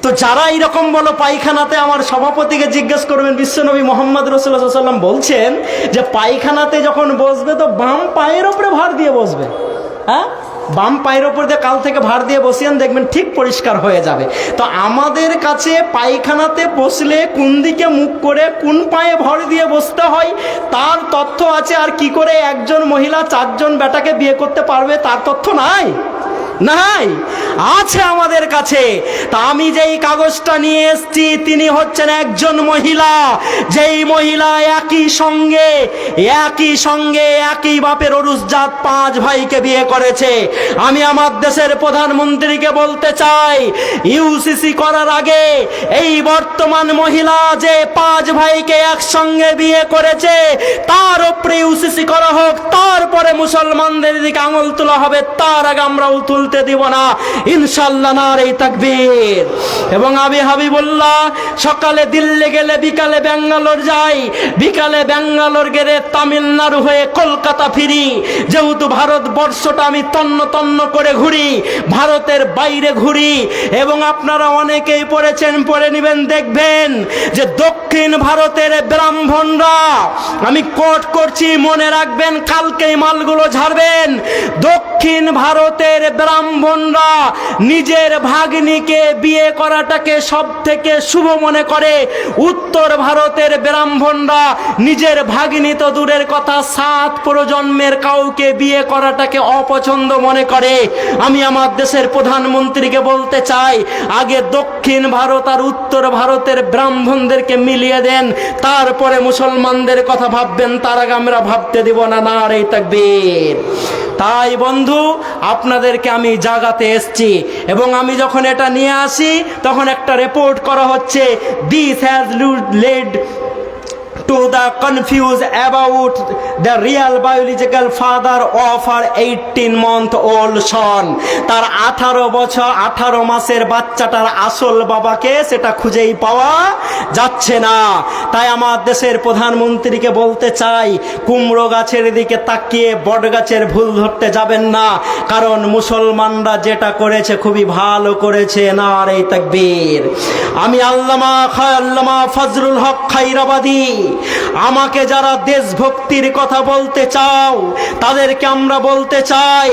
S1: তো যারা এইরকম বলো পায়খানাতে, আমার সভাপতিকে জিজ্ঞেস করবেন, বিশ্বনবী মোহাম্মদ রাসূলুল্লাহ সাল্লাল্লাহু আলাইহি ওয়াসাল্লাম বলছেন যে পায়খানাতে যখন বসবে তো বাম পায়ের ওপরে ভার দিয়ে বসবে। হ্যাঁ, বাম পায়ের ওপর দিয়ে কাল থেকে ভার দিয়ে বসিয়েন, দেখবেন ঠিক পরিষ্কার হয়ে যাবে। তো আমাদের কাছে পায়খানাতে বসলে কোন দিকে মুখ করে কোন পায়ে ভর দিয়ে বসতে হয় তার তথ্য আছে। আর কি করে একজন মহিলা 4 জন বেটাকে বিয়ে করতে পারবে তার তথ্য নাই? নাই, আছে আমাদের কাছে। তা আমি যেই কাগজটা নিয়ে এসেছি, তিনি হচ্ছেন একজন মহিলা, যেই মহিলা একই সঙ্গে একই বাপের অরুসজাত 5 ভাইকে বিয়ে করেছে। আমি আমার দেশের প্রধানমন্ত্রীকে বলতে চাই, ইউসিসি করার আগে এই বর্তমান মহিলা যে 5 ভাইকে একসঙ্গে বিয়ে করেছে তার উপরে ইউসিসি করা হোক, তারপরে মুসলমানদের দিকে আঙুল তোলা হবে, তার আগে আমরা তুলতে দিব না ইনশাআল্লাহ। নারে তাকবীর। এবং আমি হাবিবুল্লাহ সকালে দিল্লি গেলে বিকালে ব্যাঙ্গালোর যাই, বিকালে ব্যাঙ্গালোর গেলে তামিলনাড়ু হয়ে কলকাতা ফিরি। যেহেতু ভারতবর্ষটা আমি তন্ন তন্ন করে ঘুরি, ভারতের বাইরে ঘুরি, এবং আপনারা অনেকেই পড়েছেন, পড়ে নেবেন, দেখবেন যে দক্ষিণ ভারতের ব্রাহ্মণরা, আমি কোট করছি মনে রাখবেন, কালকেই মালগুলো ঝাড়বেন, দক্ষিণ ভারতের ব্রাহ্মণরা নিজের ভাগ্নিকে বিয়ে করাটাকে সব থেকে শুভ মনে করে। উত্তর ভারতের ব্রাহ্মণরা নিজের ভাগ্নি তো দূরের কথা, 7 প্রজন্মের কাউকে বিয়ে করাটাকে অপছন্দ মনে করে। আমি আমার দেশের প্রধানমন্ত্রীকে বলতে চাই, আগে দক্ষিণ ভারত আর উত্তর ভারতের ব্রাহ্মণদেরকে মিলিয়ে দেন, তারপরে মুসলমানদের কথা ভাববেন, তার আগে আমরা ভাবতে দিব না। নারে তাকবীর। তাই বন্ধু, আপনাদেরকে আমি জাগাতে এসেছি, এবং আমি যখন এটা নিয়ে আসি তখন একটা রিপোর্ট করা হচ্ছে, this has led to the confuse about the real biological father of her 18-month-old son. তার 18 মাসের বাচ্চাটার আসল বাবাকে সেটা খুঁজেই পাওয়া যাচ্ছে না। তাই আমার দেশের প্রধানমন্ত্রীকে বলতে চাই, কুমড়ো গাছের দিকে তাকিয়ে বট গাছের ভুল ধরতে যাবেন না, কারণ মুসলমানরা যেটা করেছে খুবই ভালো করেছে। নারে তাকবীর। আমি আল্লামা ফজলুল হক খায়রাবাদী আমাকে যারা দেশভক্তির কথা বলতে চাও তাদেরকে আমরা বলতে চাই,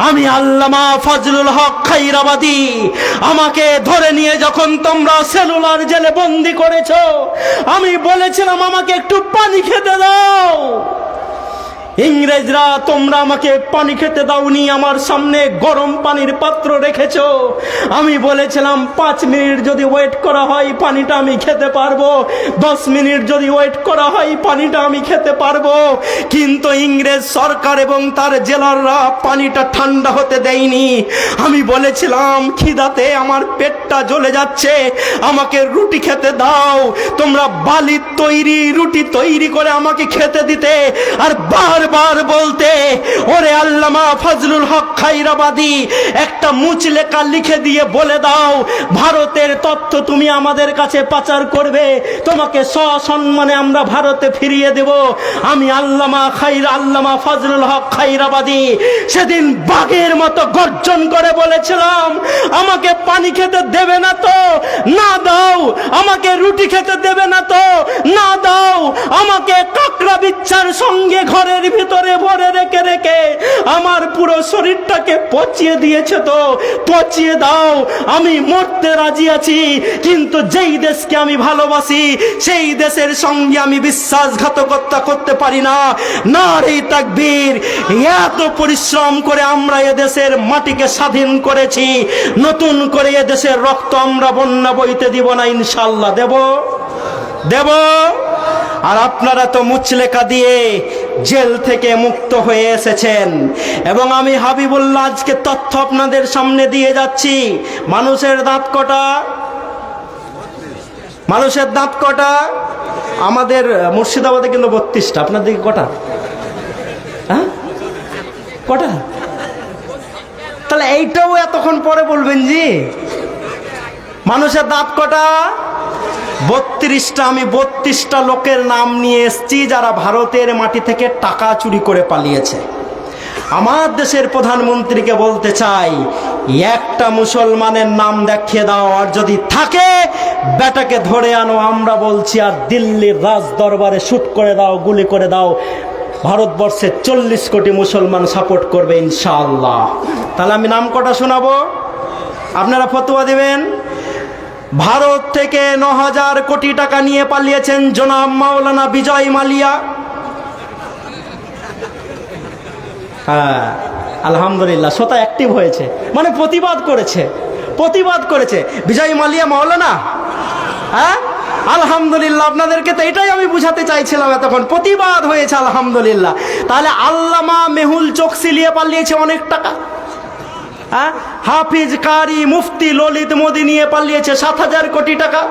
S1: আমি আল্লামা ফজলুল হক খাইরাবাদী। আমাকে ধরে নিয়ে যখন তোমরা সেলুলার জেলে বন্দি করেছো, আমি বলেছিলাম আমাকে একটু পানি খেতে দাও। ইংরেজরা তোমরা আমাকে পানি খেতে দাওনি, আমার সামনে গরম পানির পাত্র রেখেছো। আমি বলেছিলাম 5 মিনিট যদি ওয়েট করা হয় পানিটা আমি খেতে পারবো, 10 মিনিট যদি ওয়েট করা হয় পানিটা আমি খেতে পারবো। কিন্তু ইংরেজ সরকার এবং তার জেলাররা পানিটা ঠান্ডা হতে দেয়নি। আমি বলেছিলাম খিদাতে আমার পেটটা জ্বলে যাচ্ছে, আমাকে রুটি খেতে দাও। তোমরা বালির তৈরি রুটি তৈরি করে আমাকে খেতে দিতে, আর বারবার বলতে, ওরে আল্লামা ফজলুল হক খাইরাবাদী একটা মুচলেখা লিখে দিয়ে বলে দাও ভারতের তথ্য তুমি আমাদের কাছে পাচার করবে, তোমাকে সসম্মানে আমরা ভারতে ফিরিয়ে দেব। আমি আল্লামা ফজলুল হক খাইরাবাদী সেদিন বাঘের মতো গর্জন করে বলেছিলাম, আমাকে পানি খেতে দেবে না তো না দাও, আমাকে রুটি খেতে দেবে না তো না দাও, আমাকে কাকড়া বিচ্ছার সঙ্গে ঘরের ভিতরে ভরে রেখে রেখে আমার পুরো শরীরটাকে পচিয়ে দিয়েছে, তো পচিয়ে দাও, আমি মরতে রাজি আছি। কিন্তু যেই দেশকে আমি ভালোবাসি সেই দেশের সঙ্গে আমি বিশ্বাসঘাতকতা করতে পারি না। নারে তাকবীর! এত পরিশ্রম করে আমরা এদেশের মাটিকে স্বাধীন করেছি, নতুন করে এদেশের রক্ত আমরা বন্যা বইতে দিব না, ইনশাআল্লাহ দেব। আর আপনারা তো মুচলেখা দিয়ে জেল থেকে মুক্ত হয়ে এসেছেন, এবং আমি হাবিবুল্লাহ আজকে তথ্য আপনাদের সামনে দিয়ে যাচ্ছি। মানুষের দাঁত কটা? আমাদের মুর্শিদাবাদে কিন্তু 32টা। আপনার দিকে কটা? হ্যাঁ, কটা? তাহলে এইটাও এতক্ষণ পরে বলবেন জি। মানুষের দাঁত কটা? 32টা। আমি 32টা লোকের নাম নিয়ে এসেছি যারা ভারতের মাটি থেকে টাকা চুরি করে পালিয়েছে। আমার দেশের প্রধানমন্ত্রীকে বলতে চাই, একটা মুসলমানের নাম দেখিয়ে দাও, আর যদি থাকে বেটাকে ধরে আনো। আমরা বলছি, আর দিল্লির রাজ দরবারে শুট করে দাও, গুলি করে দাও। ভারতবর্ষের 40 কোটি মুসলমান সাপোর্ট করবে ইনশাআল্লাহ। তাহলে আমি নাম কটা শোনাবো, আপনারা ফতোয়া দিবেন। ভারত থেকে 9,000 কোটি টাকা নিয়ে পালিয়েছেন জনাব মাওলানা বিজয় মালিয়া। হ্যাঁ, আলহামদুলিল্লাহ, শ্রোতা অ্যাক্টিভ হয়েছে, মানে প্রতিবাদ করেছে বিজয় মালিয়া মাওলানা। হ্যাঁ, আলহামদুলিল্লাহ। আপনাদেরকে তো এটাই আমি বুঝাতে চাইছিলাম এতক্ষণ, প্রতিবাদ হয়েছে, আলহামদুলিল্লাহ। তাহলে আল্লামা মেহুল চোকসি নিয়ে পালিয়েছে অনেক টাকা। হাফিজ কারি মুফতি ললিত মোদি নিয়ে পালিয়েছে 7,000 কোটি টাকা।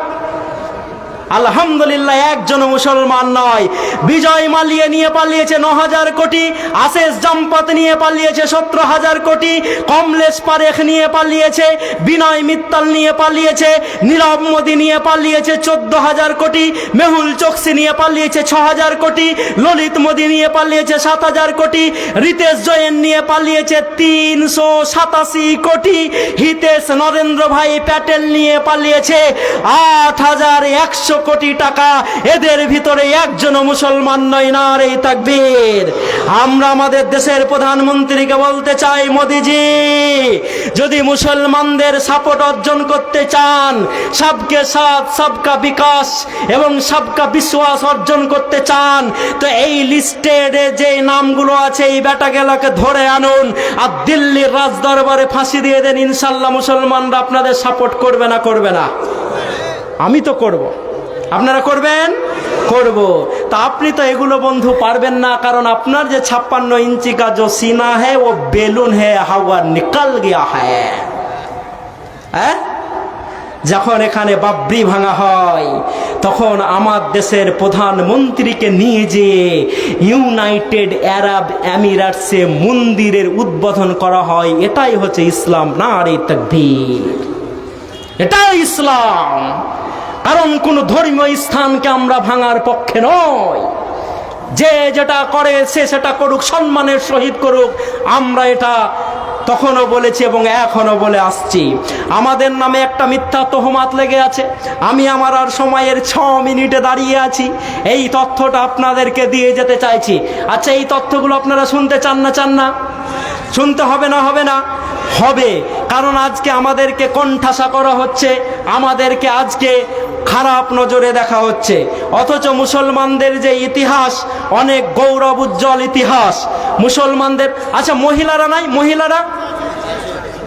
S1: আলহামদুলিল্লাহ, একজন মুসলমান নয়। বিজয় মালিয়া নিয়ে পালিয়েছে 9,000 কোটি, আশেষ জাম্পাত নিয়ে পালিয়েছে 17,000 কোটি, কমলেশ পারেখ নিয়ে পালিয়েছে, বিনয় মিত্তাল নিয়ে পালিয়েছে, নীরব মোদি নিয়ে পালিয়েছে 14,000 কোটি, মেহুল চোকসি নিয়ে পালিয়েছে 6,000 কোটি, ললিত মোদি নিয়ে পালিয়েছে 7,000 কোটি, রিতেশ জৈন নিয়ে পালিয়েছে 387 কোটি, হিতেশ নরেন্দ্র ভাই প্যাটেল নিয়ে পালিয়েছে 8,100 কোটি টাকা। এদের ভিতরে একজন মুসলমান নয়। নারে তাকবীর! আমরা আমাদের দেশের প্রধানমন্ত্রীকে বলতে চাই, মোদিজি, যদি মুসলমানদের সাপোর্ট অর্জন করতে চান, সবকে সাথ সবকা বিকাশ এবং সবকা বিশ্বাস অর্জন করতে চান, তো এই লিস্টের যে নামগুলো আছে এই বেটাগুলোকে ধরে আনুন, আর দিল্লির রাজ দরবারে ফাঁসি দিয়ে দেন। ইনশাল্লাহ মুসলমানরা আপনাদের সাপোর্ট করবে না? আমি তো করব। আপনারা করবেন? করব। তা আপনি তো এগুলো বন্ধু পারবেন না, কারণ আপনার যে 56 ইঞ্চি কা जो सीना है वो बेलून है, हवा निकल गया है। যখন এখানে বাবরি ভাঙা হয় তখন আমার দেশের প্রধানমন্ত্রীকে নিয়ে যেয়ে ইউনাইটেড আরব আমিরাটসে মন্দিরের উদ্বোধন করা হয়। এটাই হচ্ছে ইসলাম। নারে তাকবীর! এটাই ইসলাম। কারণ কোন ধর্মীয় স্থানকে আমরা ভাঙার পক্ষে নয়। যে যেটা করে সে সেটা করুক, সম্মানের সহিত করুক, আমরা এটা তখনও বলেছি এবং এখনও বলে আসছি, আমাদের নামে একটা মিথ্যা তহমাত লেগে আছে। আমি আমার আর সময়ের 6 মিনিটে দাঁড়িয়ে আছি, এই তথ্যটা আপনাদেরকে দিয়ে যেতে চাইছি। আচ্ছা, এই তথ্যগুলো আপনারা শুনতে চান না? চান না? শুনতে হবে না? হবে না? হবে। কারণ আজকে আমাদেরকে কোণঠাসা করা হচ্ছে, আমাদেরকে আজকে খারাপ নজরে দেখা হচ্ছে। অথচ মুসলমানদের যে ইতিহাস, অনেক গৌরব উজ্জ্বল ইতিহাস মুসলমানদের। আচ্ছা, মহিলারা নাই?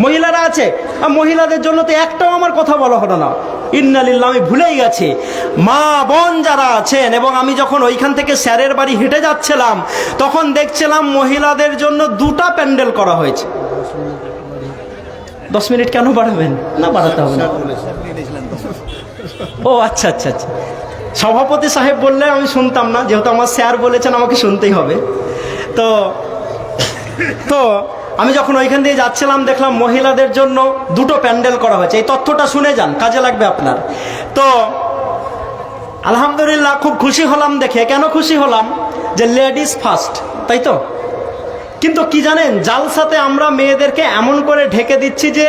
S1: মহিলারা আছে? মহিলাদের জন্য তো একটাও আমার কথা বলা হলো না। ইন্নালিল্লাহ, আমি ভুলেই গেছি। মা বোন যারা আছেন, এবং আমি যখন ওইখান থেকে স্যারের বাড়ি হেঁটে যাচ্ছিলাম তখন দেখছিলাম মহিলাদের জন্য 2টা প্যান্ডেল করা হয়েছে। 10 মিনিট কেন বাড়াবেন? না, বাড়াতে হবে না। ও আচ্ছা আচ্ছা আচ্ছা, সভাপতি সাহেব বললে আমি শুনতাম না, যেহেতু আমার স্যার বলেছেন আমাকে শুনতেই হবে। তো আমি যখন ওইখান দিয়ে যাচ্ছিলাম দেখলাম মহিলাদের জন্য 2টো প্যান্ডেল করা হয়েছে। এই তথ্যটা শুনে যান, কাজে লাগবে আপনার। তো আলহামদুলিল্লাহ, খুব খুশি হলাম দেখে। কেন খুশি হলাম? যে লেডিস ফার্স্ট, তাই তো। কিন্তু কি জানেন, জালসাতে আমরা মেয়েদেরকে এমন করে ঢেকে দিচ্ছি যে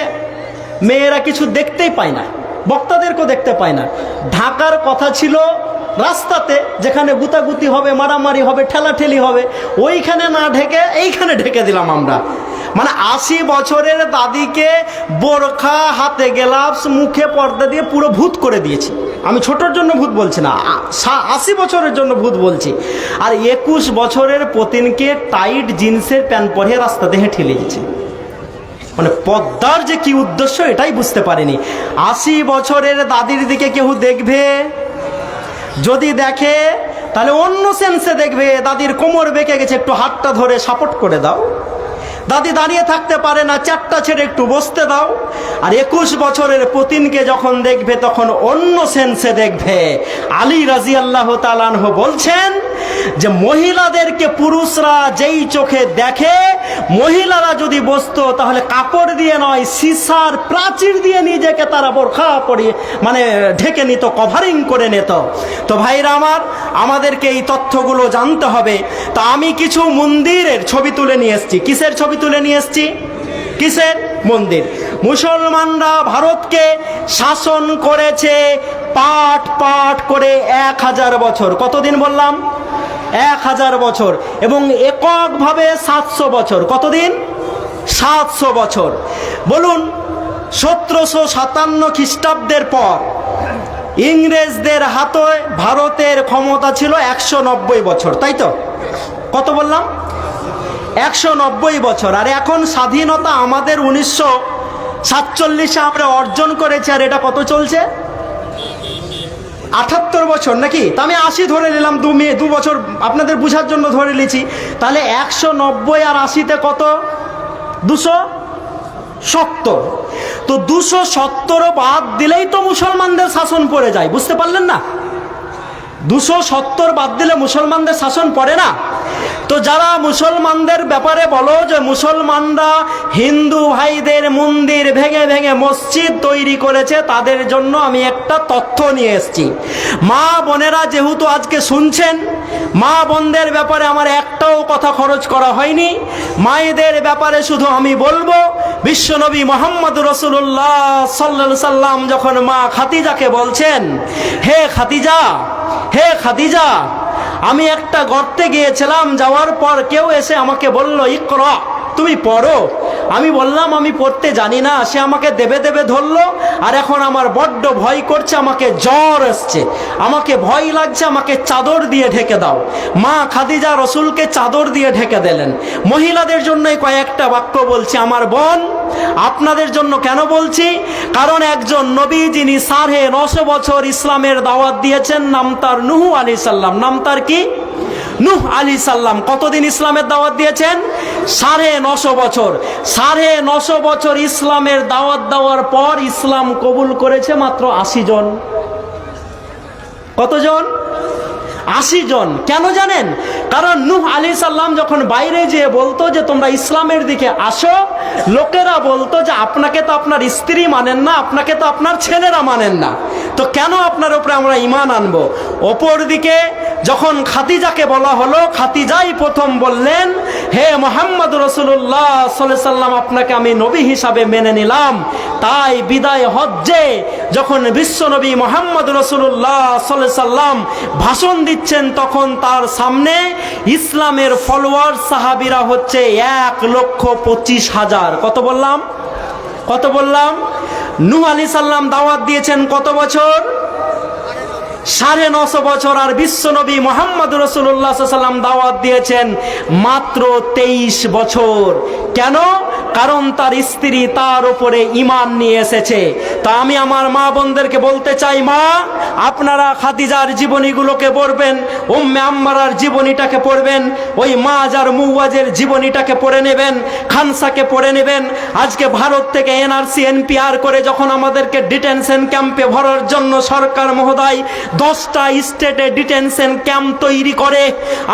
S1: মেয়েরা কিছু দেখতেই পায় না, বক্তাদেরকেও দেখতে পায় না। ঢাকার কথা ছিল রাস্তাতে, যেখানে গুতাগুতি হবে, মারামারি হবে, ঠেলাঠেলি হবে, ওইখানে না ঢেকে এইখানে ঢেকে দিলাম আমরা। মানে 80 বছরের দাদিকে বোরখা, হাতে গ্লাভস, মুখে পর্দা দিয়ে পুরো ভূত করে দিয়েছি। আমি ছোটর জন্য ভূত বলছি না, 80 বছরের জন্য ভূত বলছি। আর 21 বছরের পতিনকে টাইট জিন্সের প্যান্ট পরিয়ে রাস্তাতে ঠেলে দিয়েছি। মানে পদ্মার যে কি উদ্দেশ্য এটাই বুঝতে পারিনি। 80 বছরের দাদির দিকে কেউ দেখবে? যদি দেখে তাহলে অন্য সেন্সে দেখবে। দাদির কোমর বেঁকে গেছে, একটু হাতটা ধরে সাপোর্ট করে দাও। দাদি দাঁড়িয়ে থাকতে পারে না, চারটা ছেড়ে একটু বসতে দাও। আর 21 বছরের পতিনকে যখন দেখবে তখন অন্য সেন্সে দেখবে। আলী রাদিয়াল্লাহু তাআলা আনহু বলছেন যে মহিলাদেরকে পুরুষরা যেই চোখে দেখে, মহিলারা যদি বসতো তাহলে কাপড় দিয়ে নয়, সীসার প্রাচীর দিয়ে নিজেকে তারা বোরখা পরিয়ে মানে ঢেকে নিত, কভারিং করে নিত। তো ভাইরা আমার, আমাদেরকে এই তথ্যগুলো জানতে হবে। তা আমি কিছু মন্দিরের ছবি তুলে নিয়ে এসেছি। কিসের ছবি তুলে নিয়ে এসেছি? কিসের? মন্দির। মুসলমানরা ভারতকে শাসন করেছে পাট পাট করে 1000 বছর। কতদিন বললাম? 1000 বছর। এবং এককভাবে 700 বছর। কতদিন? 700 বছর। বলুন, 1757 খ্রিস্টাব্দের পর ইংরেজদের হাতে ভারতের ক্ষমতা ছিল 190 বছর, তাই তো? কত বললাম? 190 বছর। আর এখন স্বাধীনতা আমাদের 1947-এ আমরা অর্জন করেছি, আর এটা কত চলছে? 78 বছর নাকি? তা আমি 80 ধরে নিলাম, 2 বছর আপনাদের বুঝার জন্য ধরে নিয়েছি। তাহলে 190 আর 80-তে কত? 270। তো 270 বাদ দিলেই তো মুসলমানদের শাসন পড়ে যায়। বুঝতে পারলেন না? 270 বাদ দিলে মুসলমানদের শাসন পড়ে না। তো যারা মুসলমানদের ব্যাপারে বলো যে মুসলমানরা হিন্দু ভাইদের মন্দির ভেঙে ভেঙে মসজিদ তৈরি করেছে, তাদের জন্য আমি একটা তথ্য নিয়ে এসেছি। মা বোনেরা যেহেতু আজকে শুনছেন, মা বোনদের ব্যাপারে আমার একটাও কথা খরচ করা হয়নি। মায়েদের ব্যাপারে শুধু আমি বলবো, বিশ্বনবী মুহাম্মদ রাসূলুল্লাহ সাল্লাল্লাহু আলাইহি সাল্লাম যখন মা খাদিজাকে বলছেন, হে খাদিজা, হে খাদিজা, আমি একটা গর্তে গিয়েছিলাম, যাওয়ার পর কেউ এসে আমাকে বলল, ইকরা, তুমি পড়ো। আমি বললাম আমি পড়তে জানি না। সে আমাকে দেবে দেবে ধরলো, আর এখন আমার বড্ড ভয় করছে, আমাকে জ্বর আসছে, আমাকে ভয় লাগছে, আমাকে চাদর দিয়ে ঢেকে দাও। মা খাদিজা রসুলকে চাদর দিয়ে ঢেকে দিলেন। মহিলাদের জন্যই কয়েকটা বাক্য বলছি। আমার বোন, আপনাদের জন্য কেন বলছি? কারণ একজন নবী যিনি 950 বছর ইসলামের দাওয়াত দিয়েছেন, নাম তার নূহ আলাইহিস সালাম। নাম তার কি? নূহ আলাইহিস সালাম। কতদিন ইসলামের দাওয়াত দিয়েছেন? 950 বছর। 950 বছর ইসলামের দাওয়াত দেওয়ার পর ইসলাম কবুল করেছে মাত্র 80 জন। কতজন? 80 জন। কেন জানেন? কারণ নূহ আলাইহিস সালাম যখন বাইরে যেয়ে বলতো যে তোমরা ইসলামের দিকে আসো, লোকেরা বলতো যে আপনাকে তো আপনার স্ত্রী মানেন না, আপনাকে তো আপনার ছেলেরা মানেন না, তো কেন আপনার উপরে আমরা ঈমান আনবো? অপরদিকে যখন খাদিজাকে বলা হলো, খাদিজাই প্রথম বললেন, হে মুহাম্মদ রাসূলুল্লাহ সাল্লাল্লাহু আলাইহি সাল্লাম, আপনাকে আমি নবী হিসাবে মেনে নিলাম। তাই বিদায় হজ্জে যখন বিশ্বনবী মুহাম্মদ রাসূলুল্লাহ সাল্লাল্লাহু আলাইহি সাল্লাম ভাষণ দিচ্ছেন, তখন তার সামনে ইসলামের ফলোয়ার সাহাবীরা হচ্ছে 1,25,000। কত বললাম? কত বললাম? নূহ আলাইহিস সালাম দাওয়াত দিয়েছেন কত বছর? 950 বছর। আর বিশ্বনবী মুহাম্মদ রাসূলুল্লাহ সাল্লাল্লাহু আলাইহি সাল্লাম দাওয়াত দিয়েছেন মাত্র 23 বছর। কেন? কারণ তার স্ত্রী তার উপরে ঈমান নিয়ে এসেছে। তা আমি আমার মা বোনদেরকে বলতে চাই, মা, আপনারা খাদিজার জীবনীগুলোকে পড়বেন, উম্মে আম্মারার জীবনীটাকে পড়বেন, ওই মাজার মুওয়াজের জীবনীটাকে পড়ে নেবেন, খানসাকে পড়ে নেবেন। আজকে ভারত থেকে এনআরসি এনপিআর করে যখন আমাদেরকে ডিটেনশন ক্যাম্পে ভরার জন্য সরকার মহোদয় 10টা স্টেটে ডিটেনশন ক্যাম্প তৈরি করে,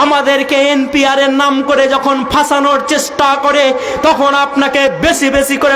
S1: আমাদেরকে এনপিআর এর নাম করে যখন ফাঁসানোর চেষ্টা করে, তখন আপনাকে বেশি বেশি করে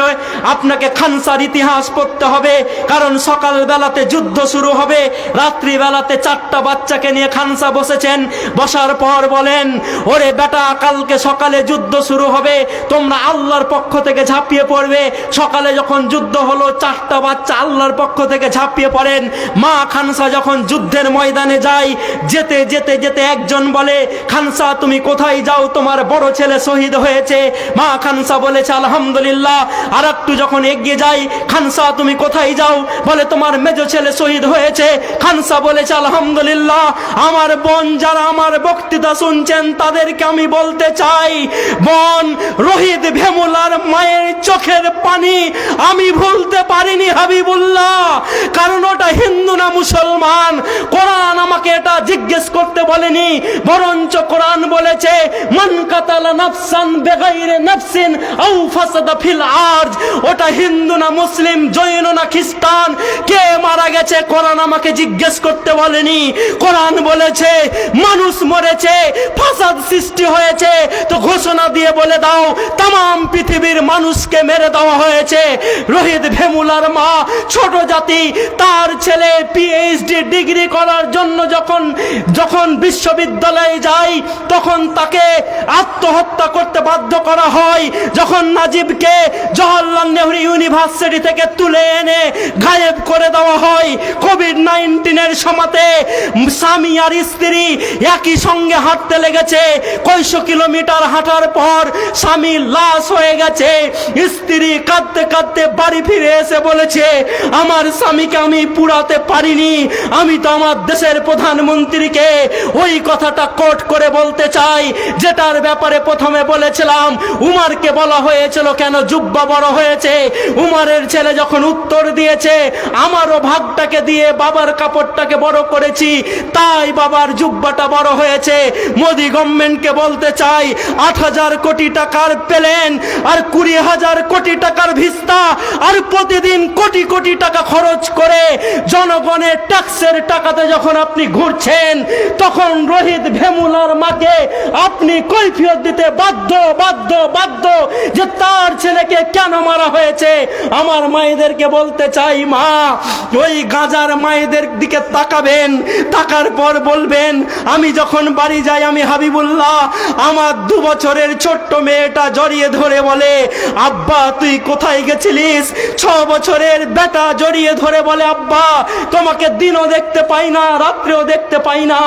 S1: আপনাকে খানসার ইতিহাস পড়তে হবে। কারণ সকাল বেলাতে যুদ্ধ শুরু হবে, রাত্রি বেলাতে 4টা বাচ্চাকে নিয়ে খানসা বসেছেন, বসার পর বলেন, ওরে বেটা, কালকে সকালে যুদ্ধ শুরু হবে, তোমরা আল্লাহর পক্ষ থেকে ঝাঁপিয়ে পড়বে। সকালে যখন যুদ্ধ হলো, 4টা বাচ্চা আল্লাহর পক্ষ থেকে ঝাঁপিয়ে পড়েন। মা খানসা যখন যুদ্ধের ময়দানে যায়, যেতে যেতে যেতে একজন বলে, খানসা তুমি কোথায় যাও? তোমার বড় ছেলে শহীদ হয়েছে। মা খানসা বলেছে আলহামদুলিল্লাহ। আর একটু যখন এগিয়ে যাই, খানসা তুমি কোথায় যাও? বলে তোমার মেজ ছেলে শহীদ হয়েছে। খানসা বলেছে আলহামদুলিল্লাহ। আমার বোন যারা আমার বক্তৃতা শুনছেন, তাদেরকে আমি বলতে চাই, বোন, রোহিত ভেমুলার মায়ের চোখের পানি আমি ভুলতে পারিনি হাবিবুল্লাহ। কারণ ওটা হিন্দু না মুসলমান। কোরআন আমাকে এটা জিজ্ঞেস করতে বলেনি, বরঞ্চ কোরআন বলেছে, মান কাতালা নাফসান বেগাইরে নাফসিন আও ফাসাদা ফিল আরজ। ওটা হিন্দু না মুসলিম, জৈন না খ্রিস্টান, কে মারা গেছে কোরআন আমাকে জিজ্ঞেস করতে বলেনি। কোরআন বলেছে মানুষ মরেছে, ফাসাদ সৃষ্টি হয়েছে, তো ঘোষণা দিয়ে বলে দাও তাম পৃথিবীর মানুষকে মেরে দেওয়া হয়েছে। রোহিত ভেমুলার মা ছোট জাতি, তার ছেলে পিএইচডি ডিগ্রি করার জন্য যখন বিশ্ববিদ্যালয়ে যায়, তখন তাকে আত্মহত্যা করতে বাধ্য করা হয়। যখন নাজিবকে জওহরলাল নেহরু ইউনিভার্সিটি থেকে তুলে এনে গায়েব করে দেওয়া হয়, কোভিড-19 সময়তে স্বামী আর স্ত্রী একই সঙ্গে হাঁটতে লেগেছে, কয়শো কিলোমিটার হাঁটার পর স্বামী লাশ হয়ে গেছে। স্ত্রী কাঁদতে কাঁদতে বাড়ি ফিরে এসে বলেছে, আমার স্বামীকে আমি পুরাতে পারিনি, আমি তো আমার দেশের প্রধানমন্ত্রীকে ওই কথাটা কোট করে বলতে চাই, যেটার ব্যাপারে প্রথমে বলেছিলাম উমারকে বলা হয়েছিল কেন জুব্বা বড় হয়েছে। উমারের ছেলে যখন উত্তর দিয়েছে, আমারও ভাগটাকে দিয়ে বাবার কাপড়টাকে বড় করেছি, তাই বাবার জুব্বাটা বড় হয়েছে। মোদি গভর্নমেন্টকে বলতে চাই, 8,000 কোটি টাকার প্লেন আর 20,000 কোটি টাকার ভিস্তা আর প্রতিদিন কোটি কোটি টাকা খরচ করে জনগণের ট্যাক্সের টাকাতে যখন আপনি ঘুরছেন, তখন রোহিত ভেমুলার মাকে আপনি কৈফিয়ত দিতে বাধ্য বাধ্য বাধ্য যে তার ছেলেকে কেন মারা হয়েছে। আমার মায়েদেরকে বলতে চাই, মা, ওই গাজার মায়েদের দিকে তাকাবেন, তাকার পর বলবেন, আমি যখন বাড়ি যাই, আমি হাবিবুল্লাহ, আমার 2 বছরের ছোট্ট মেয়েটা জড়িয়ে ধরে বলে, আব্বা তুই কোথায় গেছিলিস? 6 বছরের বেটা জড়িয়ে ধরে বলে, আব্বা তোমাকে দিনও দেখতে পাই না, রাত্রেও দেখতে পাই না।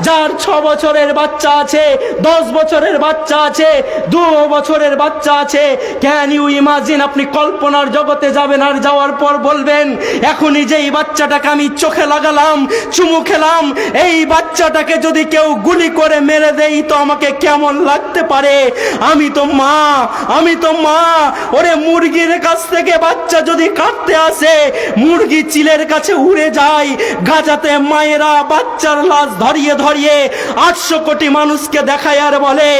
S1: যার 6 বছরের বাচ্চা আছে, 10 বছরের বাচ্চা আছে, 2 বছরের বাচ্চা আছে, ক্যান ইউ ইমাজিন? আপনি কল্পনার জগতে যাবেন, আর যাওয়ার পর বলবেন, এখনই যেই বাচ্চাটাকে আমি চোখে লাগালাম, চুমু খেলাম, এই বাচ্চাটাকে যদি কেউ গুলি করে মেরে দেই তো আমাকে কেমন লাগতে পারে? আমি তো মা, আমি তো মা। ওরে মুরগির কাছ থেকে বাচ্চা যদি কাটতে আসে, মুরগি চিলের কাছে উড়ে যায়। গাজাতে মায়েরা বাচ্চার লাশ ধরিয়ে ধরিয়ে 800 কোটি মানুষকে দেখায় আর বলে,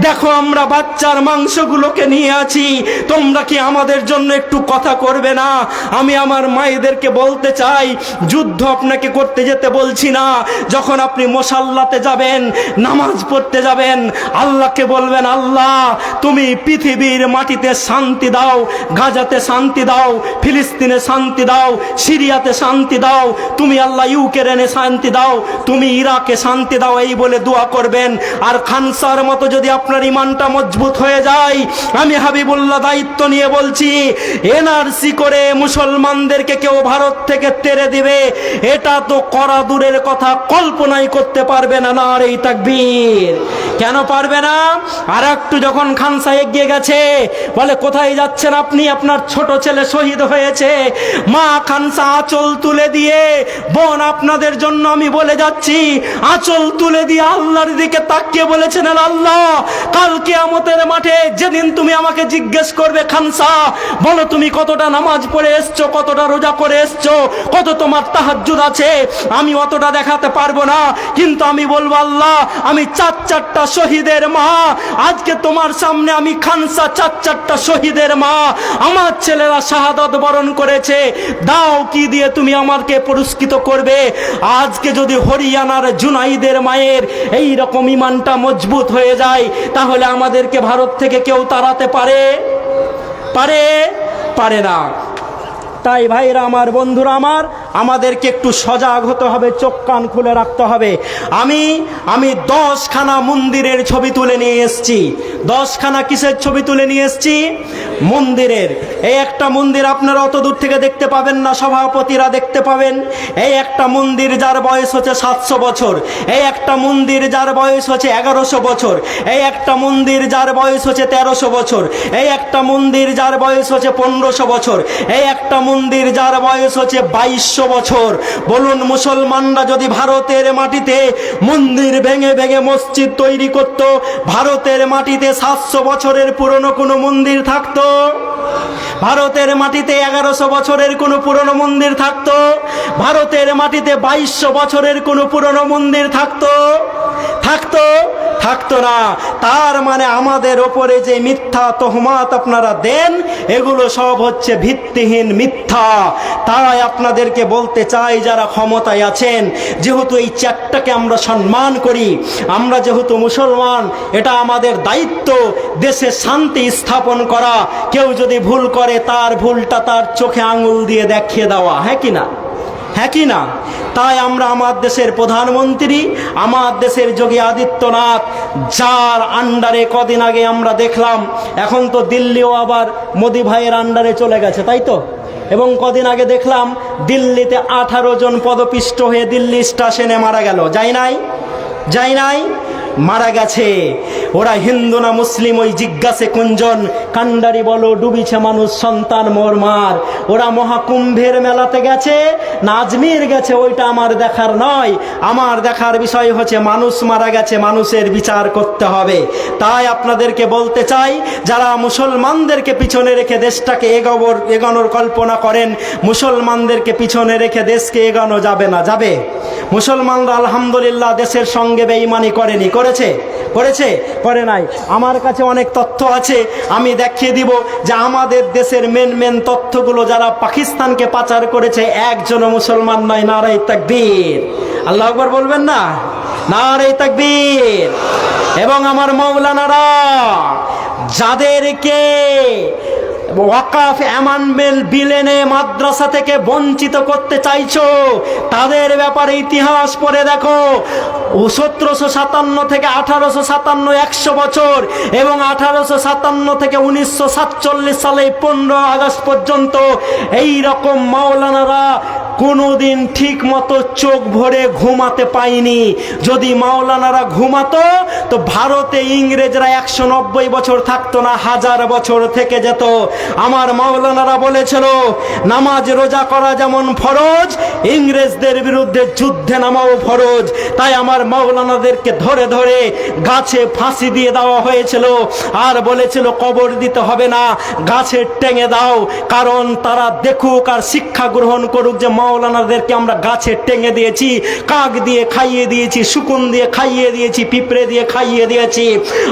S1: দেখো আমরা বাচ্চার মাংসগুলোকে নিয়ে আছি, তোমরা কি আমাদের জন্য একটু কথা করবে না? আমি আমার মায়েদেরকে বলতে চাই, যুদ্ধ আপনাকে করতে যেতে বলছি না। যখন আপনি মুসাল্লাতে যাবেন, নামাজ পড়তে যাবেন, আল্লাহকে বলবেন, আল্লাহ তুমি পৃথিবীর মাটি মাটিতে শান্তি দাও, গাজাতে শান্তি দাও, ফিলিস্তিনে শান্তি দাও, সিরিয়াতে শান্তি দাও, তুমি আল্লাহ ইউক্রেনে শান্তি দাও, তুমি ইরাকে শান্তি দাও, এই বলে দোয়া করবেন। আর খানসার মতো যদি আপনার ইমানটা মজবুত হয়ে যায়, আমি হাবিবুল্লাহ দায়িত্ব নিয়ে বলছি, এনআরসি করে মুসলমানদেরকে কেউ ভারত থেকে তেড়ে দিবে, এটা তো করা দূরের কথা, কল্পনাই করতে পারবে না। নারে তাকবীর। কেন পারবে না? আর একটু যখন খানসা এগিয়ে গেছে, বলে কোথায় যাচ্ছেন আপনি? আপনার ছোট ছেলে শহীদ হয়েছে। মা খানসা আঁচল তুলে দিয়ে, বোন আপনাদের জন্য আমি বলে যাচ্ছি, আঁচল তুলে দিয়ে আল্লাহর দিকে তাকিয়ে বলেছেন, আল্লাহ কাল কিয়ামতের মাঠে যেদিন তুমি আমাকে জিজ্ঞেস করবে, খানসা বলো তুমি কতটা নামাজ পড়ে এসছো, কতটা রোজা করে এসছো, কত তোমার তাহাজ্জুদ আছে, আমি অতটা দেখাতে পারবো না, কিন্তু আমি বলবো আল্লাহ আমি চারটা শহীদের মা, আজকে তোমার সামনে আমি খানসা চারটা শহীদের মা, আমার ছেলেরা শাহাদাত বরণ করেছে, দাও কি দিয়ে তুমি আমাকে পুরস্কৃত করবে। আজকে যদি হরিয়ানার জুনাইদের মায়ের এই রকম ইমানটা মজবুত হয়ে যায়, তাহলে আমাদেরকে ভারত থেকে কেউ তাড়াতে পারে? পারে না। তাই ভাইরা আমার, বন্ধুরা আমার, আমাদেরকে একটু সজাগ হতে হবে, চোখ কান খুলে রাখতে হবে। আমি 10খানা মন্দিরের ছবি তুলে নিয়ে এসেছি। 10খানা কিসের ছবি তুলে নিয়ে এসেছি? মন্দিরের। এই একটা মন্দির আপনারা অত দূর থেকে দেখতে পাবেন না, সভাপতিরা দেখতে পাবেন। এই একটা মন্দির যার বয়স হচ্ছে 700 বছর, এই একটা মন্দির যার বয়স হচ্ছে 1100 বছর, এই একটা মন্দির যার বয়স হচ্ছে 1300 বছর, এই একটা মন্দির যার বয়স হচ্ছে 1500 বছর, এই একটা মন্দির যার বয়স হচ্ছে 2200 বছর। বলুন, মুসলমানরা যদি ভারতের মাটিতে মন্দির ভেঙে ভেঙে মসজিদ তৈরি করত, ভারতের মাটিতে 700 বছরের পুরনো কোনো মন্দির থাকতো? ভারতের মাটিতে 1100 বছরের কোনো পুরনো মন্দির থাকতো? ভারতের মাটিতে 2200 বছরের কোনো পুরনো মন্দির থাকতো? থাকতো না। তার মানে আমাদের ওপরে যে মিথ্যা তহমাত আপনারা দেন, এগুলো সব হচ্ছে ভিত্তিহীন মিথ্যা। তাই আপনাদেরকে বলতে চাই, যারা ক্ষমতায় আছেন, যেহেতু এই চারটাকে আমরা সম্মান করি, আমরা যেহেতু মুসলমান, এটা আমাদের দায়িত্ব দেশে শান্তি স্থাপন করা। কেউ যদি ভুল করে, তার ভুলটা তার চোখে আঙুল দিয়ে দেখিয়ে দেওয়া, হ্যাঁ কি না? তাই আমরা আমার দেশের প্রধানমন্ত্রী, আমার দেশের যোগী আদিত্যনাথ, যার আন্ডারে কদিন আগে আমরা দেখলাম, এখন তো দিল্লিও আবার মোদি ভাইয়ের আন্ডারে চলে গেছে, তাই তো? এবং কদিন আগে দেখলাম দিল্লিতে 18 জন পদপিষ্ট হয়ে দিল্লি স্টেশনে মারা গেল। যাই নাই? মারা গেছে। ওরা হিন্দু না মুসলিম ওই জিজ্ঞাসে কুঞ্জন, কান্ডারি বলো ডুবিছে মানুষ সন্তান মোর মার। ওরা মহাকুম্ভের মেলাতে গেছে না আজমির গেছে, ওইটা আমার দেখার নয়। আমার দেখার বিষয় হচ্ছে মানুষ মারা গেছে, মানুষের বিচার করতে হবে। তাই আপনাদেরকে বলতে চাই, যারা মুসলমানদেরকে পিছনে রেখে দেশটাকে এগোনোর কল্পনা করেন, মুসলমানদেরকে পিছনে রেখে দেশকে এগোনো যাবে না। যাবে? মুসলমানরা আলহামদুলিল্লাহ দেশের সঙ্গে বেঈমানি করেনি, করে নাই। আমার কাছে অনেক তথ্য আছে, আমি দেখিয়ে দিব যে আমাদের দেশের মেন তথ্যগুলো যারা পাকিস্তানকে পাচার করেছে, একজনও মুসলমান নয়। নারে তাকবীর। আল্লাহু আকবার বলবেন না? নারে তাকবীর। এবং আমার মাওলানারা যাদেরকে ওয়াকাফ অ্যামেন্ডমেন্ট বিল এনে মাদ্রাসা থেকে বঞ্চিত করতে চাইছো, তাদের ব্যাপারে ইতিহাস পড়ে দেখো। 1757 থেকে 1857 100 বছর, এবং 1857 থেকে 1947 সালে 15 আগস্ট পর্যন্ত এই রকম মাওলানারা কোনোদিন ঠিক মতো চোখ ভরে ঘুমাতে পায়নি। যদি মাওলানারা ঘুমাতো, তো ভারতে ইংরেজরা 190 বছর থাকতো না, 1000 বছর থেকে যেত। আমার মাওলানারা বলেছিল, নামাজ রোজা করা যেমন ফরজ, ইংরেজদের বিরুদ্ধে যুদ্ধে নামাও ফরজ। তাই আমার মাওলানাদেরকে ধরে ধরে গাছে ফাঁসি দিয়ে দেওয়া হয়েছিল, আর বলেছিল কবর দিতে হবে না, গাছে টেঙে দাও। কারণ তারা দেখুক আর শিক্ষা গ্রহণ করুক যে মাওলানাদেরকে আমরা গাছে টেঙে দিয়েছি, কাক দিয়ে খাইয়ে দিয়েছি, শুকুন দিয়ে খাইয়ে দিয়েছি, পিঁপড়ে দিয়ে খাইয়ে দিয়েছি।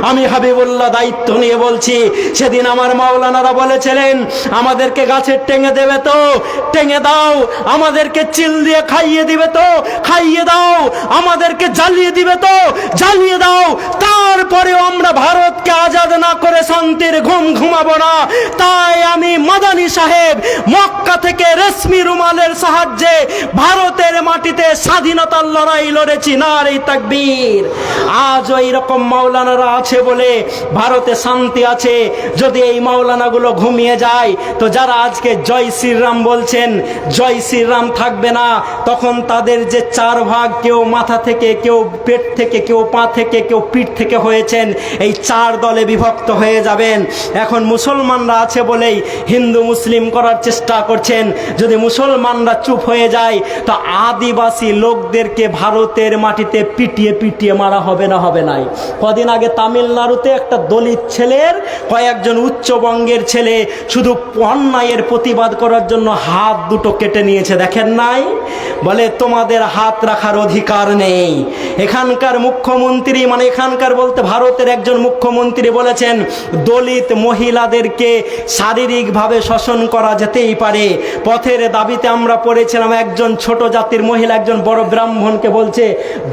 S1: আমি হাবিবুল্লাহ দায়িত্ব নিয়ে বলছি, সেদিন আমার মাওলানারা বলেছিলেন আমাদেরকে গাছের টেঙে দেবে তো টেঙে দাও, আমাদেরকে চিল দিয়ে খাইয়ে দিবে তো খাইয়ে দাও, আমাদেরকে জ্বালিয়ে দিবে তো জ্বালিয়ে দাও, তারপরেও আমরা ভারতকে আজাদ না করে শান্তির ঘুম ঘুমাবো না। তাই আমি মাদানী সাহেব মক্কা থেকে রেশমি রুমালের সাহায্যে ভারতের মাটিতে স্বাধীনতার লড়াই লড়েছি। নারে তাকবীর। আজ ওই রকম মাওলানারা আছে বলে ভারতে শান্তি আছে। যদি এই মাওলানাগুলো ঘুমিয়ে যায় তো যারা আজকে জয় শ্রীরাম বলছেন, জয় শ্রীরাম থাকবে না। তখন তাদের যে চার ভাগ, কেউ মাথা থেকে, কেউ পেট থেকে, কেউ পা থেকে, কেউ পিঠ থেকে হয়েছেন, এই চার দলে বিভক্ত হয়ে যাবেন। এখন মুসলমানরা আছে বলেই হিন্দু মুসলিম করার চেষ্টা করছেন। যদি মুসলমানরা চুপ হয়ে যায় তো আদিবাসী লোকদেরকে ভারতের মাটিতে পিটিয়ে পিটিয়ে মারা হবে না হবে নাই। কদিন আগে তামিলনাড়ুতে একটা দলিত ছেলের কয়েকজন উচ্চবঙ্গের ছেলে শুধু অন্যায়ের প্রতিবাদ করার জন্য হাত দুটো কেটে নিয়েছে, দেখেন নাই? বলে তোমাদের হাত রাখার অধিকার নেই। এখানকার মুখ্যমন্ত্রী, মানে এখানকার বলতে ভারতের একজন মুখ্যমন্ত্রী বলেছেন দলিত মহিলাদেরকে শারীরিকভাবে শোষণ করা যেতেই পারে। পথের দাবিতে আমরা পড়েছিলাম একজন ছোট জাতির মহিলা একজন বড় ব্রাহ্মণকে বলছে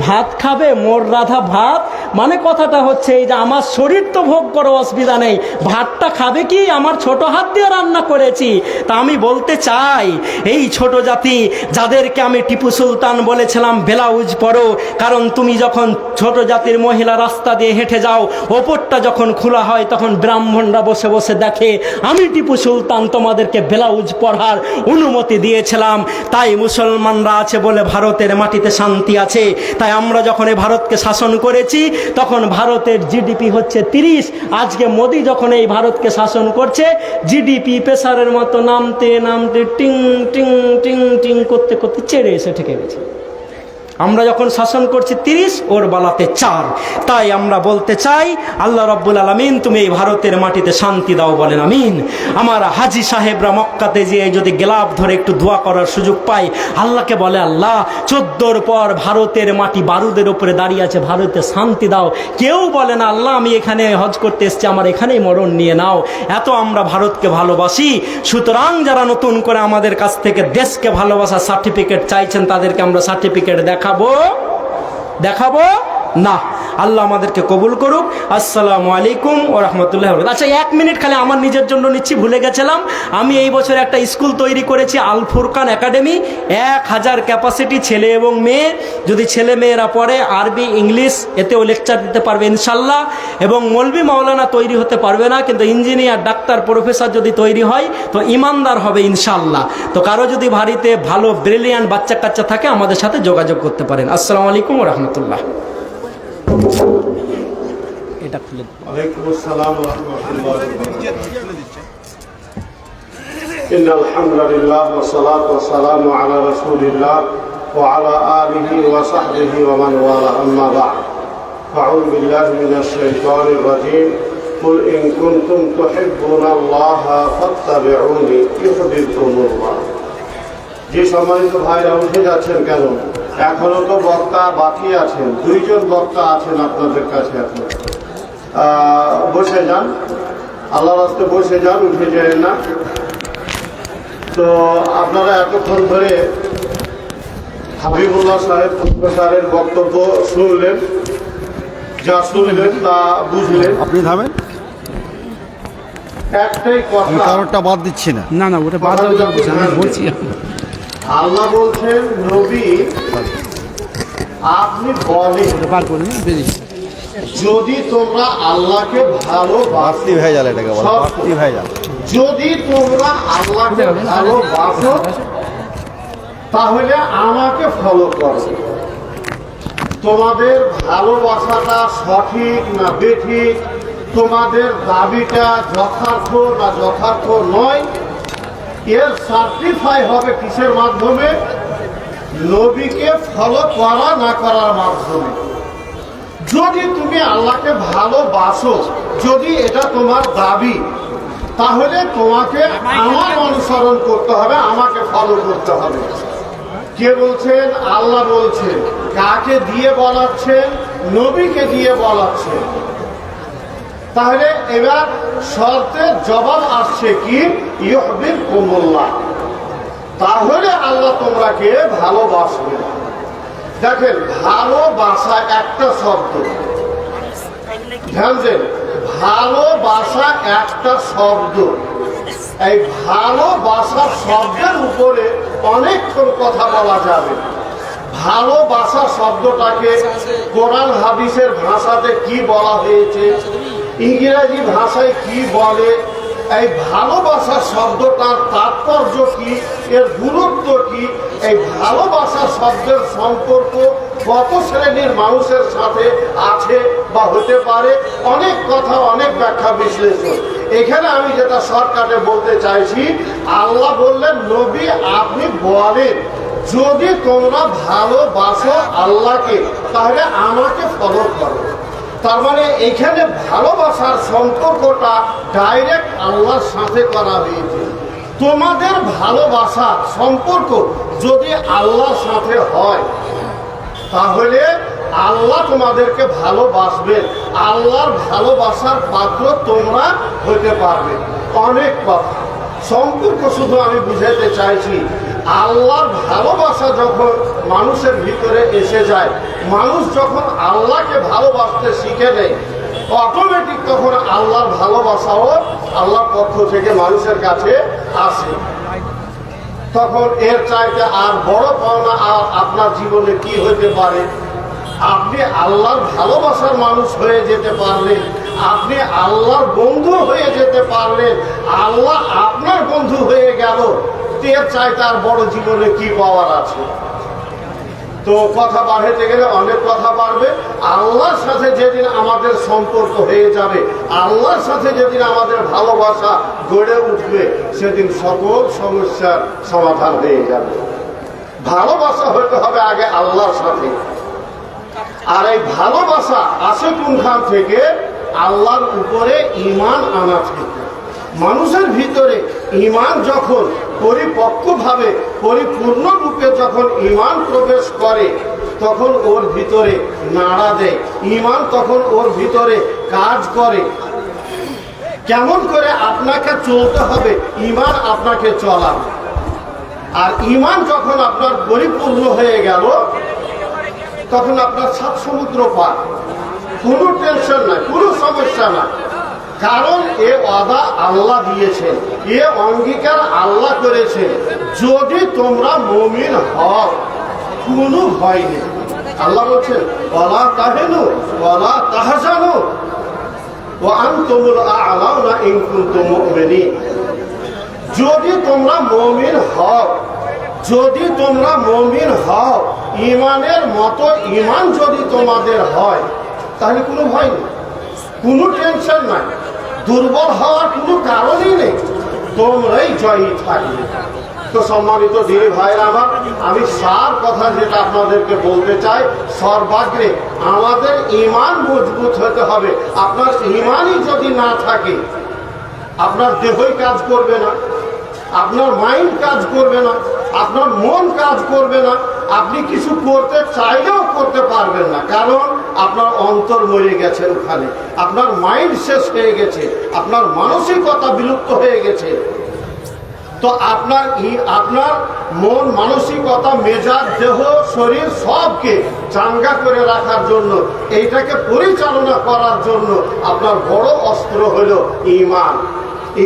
S1: ভাত খাবে, মোর রাধা ভাত। মানে কথাটা হচ্ছে এই যে আমার শরীর তো ভোগ করো, অসুবিধা নেই, ভাতটা খাবে কি, আমার ছোট হাত দিয়ে রান্না করেছি। তা আমি বলতে চাই এই ছোট জাতি যাদেরকে আমি টিপু সুলতান বলেছিলাম ব্লাউজ পরো, কারণ তুমি যখন ছোট জাতির মহিলা রাস্তা দিয়ে হেঁটে যাও, ওপরটা যখন খোলা হয় তখন ব্রাহ্মণরা বসে বসে দেখে। আমি টিপু সুলতান তোমাদেরকে ব্লাউজ পরার অনুমতি দিয়েছিলাম। তাই মুসলমানরা আছে বলে ভারতের মাটিতে শান্তি আছে। তাই আমরা যখন এই ভারতকে শাসন করেছি তখন ভারতের জিডিপি হচ্ছে 30। আজকে মোদি যখন এই ভারতকে শাসন করছে জিডিপি প্রেসারের মতো নামতে নামতে টিং টিং টিং টিং করতে করতে চেড়ে এসে ঠেকে গেছে। আমরা যখন শাসন করছি 30, ওর বালাতে 4। তাই আমরা বলতে চাই আল্লাহ রাব্বুল আলামিন তুমি এই ভারতের মাটিতে শান্তি দাও, বলেন আমিন। আমার হাজি সাহেবরা মক্কাতে যেয়ে যদি গেলাপ ধরে একটু দোয়া করার সুযোগ পায়, আল্লাহকে বলে আল্লাহ 14র পর ভারতের মাটি বারুদের উপরে দাঁড়িয়ে আছে, ভারতে শান্তি দাও। কেউ বলে না আল্লাহ আমি এখানে হজ করতে এসেছি, আমার এখানেই মরণ নিয়ে নাও। এত আমরা ভারতকে ভালোবাসি। সুতরাং যারা নতুন করে আমাদের কাছ থেকে দেশকে ভালোবাসার সার্টিফিকেট চাইছেন তাদেরকে আমরা সার্টিফিকেট দেখাবো না। আল্লাহ আমাদেরকে কবুল করুক। আসসালামু আলাইকুম ওয়া রাহমাতুল্লাহি ওয়া বারাকাতুহু। আচ্ছা 1 মিনিট খালি আমার নিজের জন্য নিচ্ছি, ভুলে গেছিলাম। আমি এই বছর একটা স্কুল তৈরি করেছি, আল ফুরকান একাডেমি। 1000 ক্যাপাসিটি, ছেলে এবং মেয়ে। যদি ছেলে মেয়েরা পড়ে আরবি ইংলিশ এতেও লেকচার দিতে পারবে ইনশাল্লাহ। এবং মৌলবি মাওলানা তৈরি হতে পারবে না, কিন্তু ইঞ্জিনিয়ার ডাক্তার প্রফেসর যদি তৈরি হয় তো ইমানদার হবে ইনশাল্লাহ। তো কারো যদি বাড়িতে ভালো ব্রিলিয়ান্ট বাচ্চা কাচ্চা থাকে আমাদের সাথে যোগাযোগ করতে পারেন। আসসালামু আলাইকুম ওয়া রাহমাতুল্লাহ। এটা খুলে
S2: ওয়ালাইকুম আসসালাম ওয়া রাহমাতুল্লাহি ওয়া বারাকাতুহু। ইন্নাল হামদুলিল্লাহ ওয়া সালাতু ওয়া সালামু আলা রাসূলিল্লাহ ওয়া আলা আলিহি ওয়া সাহবিহি ওয়া মান ওয়ালা, আম্মা বা'দ। আউযু বিল্লাহি মিনাশ শাইতানির রাজীম। কুল ইন কুনতুম তুহিব্বুনাল্লাহা ফাত্তাবিউনি ইউহিব্বুকুমুল্লাহ। যে সম্মানিত ভাইরা উঠে যাচ্ছেন কেন? এখনো তো বক্তা বাকি আছেন, 2 জন বক্তা আছেন আপনাদের কাছে। এখন বসে যান, আল্লাহর রাস্তে বসে যান, উঠে যায় না। তো আপনারা এতক্ষণ ধরে হাবিবুল্লাহ সাহেব প্রফেসরের বক্তব্য শুনলেন, যা শুনলেন তা বুঝলেন।
S3: আপনি থামেন,
S2: একটাই কথা,
S3: কারোরটা বাদ দিচ্ছি না।
S4: না না ওটা বাদ দেওয়া যাবে না, আমি বলছি।
S2: আল্লাহ বলছেন নবী আপনি বলেন
S4: বার করে নিন, বেরিয়ে
S2: যদি তোমরা আল্লাহকে
S3: বাড়তি
S2: ভালোবাসো,
S3: হয়ে গেল, এটাকে বলে বাড়তি হয়ে গেল।
S2: যদি তোমরা আল্লাহকে ভালোবাসো তাহলে আমাকে ফলো করো। তোমাদের ভালোবাসাটা সঠিক না বেঠিক, তোমাদের দাবিটা যথার্থ না যথার্থ নয়, এর সার্টিফাই হবে কিসের মাধ্যমে? নবীকে ফলো করা না করার মাধ্যমে। যদি তুমি আল্লাহকে ভালোবাসো, যদি এটা তোমার দাবি, তাহলে তোমাকে আমার অনুসরণ করতে হবে, আমাকে ফলো করতে হবে। কে বলছেন? আল্লাহ বলছেন। কাকে দিয়ে বলাচ্ছেন? নবীকে দিয়ে বলাচ্ছেন। তাহলে এবার শর্তের জবাব আসছে কি? ইউহিব্বুকুমুল্লাহ, তাহলে আল্লাহ তোমরাকে ভালোবাসবে। দেখেন, ভালোবাসা একটা শব্দ, ধ্যান দেন, ভালোবাসা একটা শব্দ। এই ভালোবাসা শব্দের উপরে অনেকক্ষণ কথা বলা যাবে। ভালোবাসা শব্দটাকে কোরআন হাদিসের ভাষাতে কি বলা হয়েছে, ইংরেজি ভাষায় কি বলে, এই ভালোবাসা শব্দটার তাৎপর্য কি, এর গুরুত্ব কি, এই ভালোবাসা শব্দের সম্পর্ক কত শ্রেণীর মানুষের সাথে আছে বা হতে পারে, অনেক কথা, অনেক ব্যাখ্যা বিশ্লেষণ। এখানে আমি যেটা শর্টকাটে বলতে চাইছি, আল্লাহ বললেন নবী আপনি বলেন যদি তোমরা ভালোবাসো আল্লাহকে তাহলে আমাকে ফলো করো। তার মানে এখানে ভালোবাসার সম্পর্কটা ডাইরেক্ট আল্লাহর সাথে করা হয়েছে। তোমাদের ভালোবাসার সম্পর্ক যদি আল্লাহর সাথে হয় তাহলে আল্লাহ তোমাদেরকে ভালোবাসবেন, আল্লাহর ভালোবাসার পাত্র তোমরা হতে পারবে। অনেক কথা, সম্পর্ক শুধু আমি বুঝাতে চাইছি, আল্লাহর ভালোবাসা যখন মানুষের ভিতরে এসে যায়, মানুষ যখন আল্লাহকে ভালোবাসতে শিখে নেয়, অটোমেটিক তখন আল্লাহর ভালোবাসাও আল্লাহর পক্ষ থেকে মানুষের কাছে আসে। তখন এর চাইতে আর বড় পাওনা আর আপনার জীবনে কি হতে পারে? আপনি আল্লাহর ভালোবাসার মানুষ হয়ে যেতে পারলেন, আপনি আল্লাহর বন্ধু হয়ে যেতে পারলেন, আল্লাহ আপনার বন্ধু হয়ে গেল। এর চাইতে আর বড় জীবনে কি পাওয়ার আছে? তো কথা বাড়াতে গেলে অনেক কথা বাড়বে। আল্লাহর সাথে যেদিন আমাদের সম্পর্ক হয়ে যাবে, আল্লাহর সাথে যেদিন আমাদের ভালোবাসা গড়ে উঠবে, সেদিন সকল সমস্যার সমাধান হয়ে যাবে। ভালোবাসা হতে হবে আগে আল্লাহর সাথে। আর এই ভালোবাসা আসে কোনখান থেকে? আল্লাহর উপরে ঈমান আনা থেকে। মানুষের ভিতরে ঈমান যখন পরিপক্কভাবে পরিপূর্ণরূপে যখন ঈমান প্রবেশ করে, তখন ওর ভিতরে নাড়া দেয়, ঈমান তখন ওর ভিতরে কাজ করে। কেমন করে আপনাকে চলতে হবে, ঈমান আপনাকে চলাবে। আর ঈমান যখন আপনার পরিপূর্ণ হয়ে গেল, তখন আপনার সাত সমুদ্র পার, কোনো টেনশন নাই, কোনো সমস্যা নাই। কারণ এ ওয়াদা আল্লাহ দিয়েছেন, এ অঙ্গীকার আল্লাহ করেছেন, যদি তোমরা মুমিন হও কোনো ভয় নেই। আল্লাহ বলছেন ওয়ালা তাহিনু ওয়ালা তাহজানু ওয়া আনতুমুল আ'লাউনা ইন কুনতুম মুমিনিন। যদি তোমরা মুমিন হও, যদি তোমরা মুমিন হও, ঈমানের মতো ঈমান যদি তোমাদের হয়, তাহলে কোনো ভয় নেই, কোনো টেনশন নাই, দুর্বল হওয়ার কোনো কারণই নেই, তোমরাই জয়ী থাকবে। তো সম্মানিত দিদি ভাইরা আমার, আমি সার কথা যেটা আপনাদেরকে বলতে চাই, সর্বাগ্রে আমাদের ঈমান মজবুত হতে হবে। আপনার ঈমানই যদি না থাকে, আপনার দেহই কাজ করবে না, আপনার মাইন্ড কাজ করবে না, আপনার মন কাজ করবে না, আপনি কিছু করতে চাইলেও করতে পারবেন না। কারণ আপনার অন্তর মরে গেছে ওখানে, আপনার মাইন্ড শেষ হয়ে গেছে, আপনার মানসিকতা বিলুপ্ত হয়ে গেছে। তো আপনার মন, মানসিকতা, মেজাজ, দেহ, শরীর সবকে চাঙ্গা করে রাখার জন্য, এইটাকে পরিচালনা করার জন্য আপনার বড় অস্ত্র হলো ঈমান।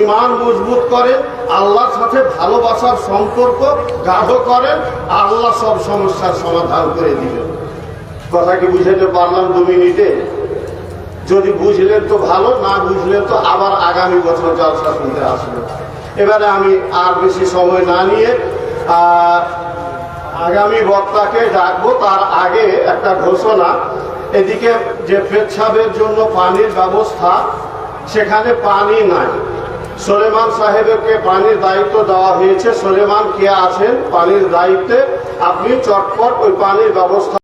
S2: ঈমান মজবুত করেন, আল্লাহর সাথে ভালোবাসার সম্পর্ক গাঢ় করেন, আল্লাহ সব সমস্যার সমাধান করে দিবেন। কথা কি বুঝাতে পারলাম 2 মিনিটে? যদি বুঝলেন তো ভালো, না বুঝলেন তো আবার আগামী বছর জলসা শুনতে আসবেন। এবারে আমি আর বেশি সময় না নিয়ে আগামী বক্তাকে ডাকবো। তার আগে একটা ঘোষণা, এদিকে যে পেচ্ছাবের জন্য পানির ব্যবস্থা, সেখানে পানি নাই। সুলেমান সাহেবকে পানির দায়িত্ব দেওয়া হয়েছে। সুলেমান কে আছেন পানির দায়িত্বে, আপনি চটপট ওই পানির ব্যবস্থা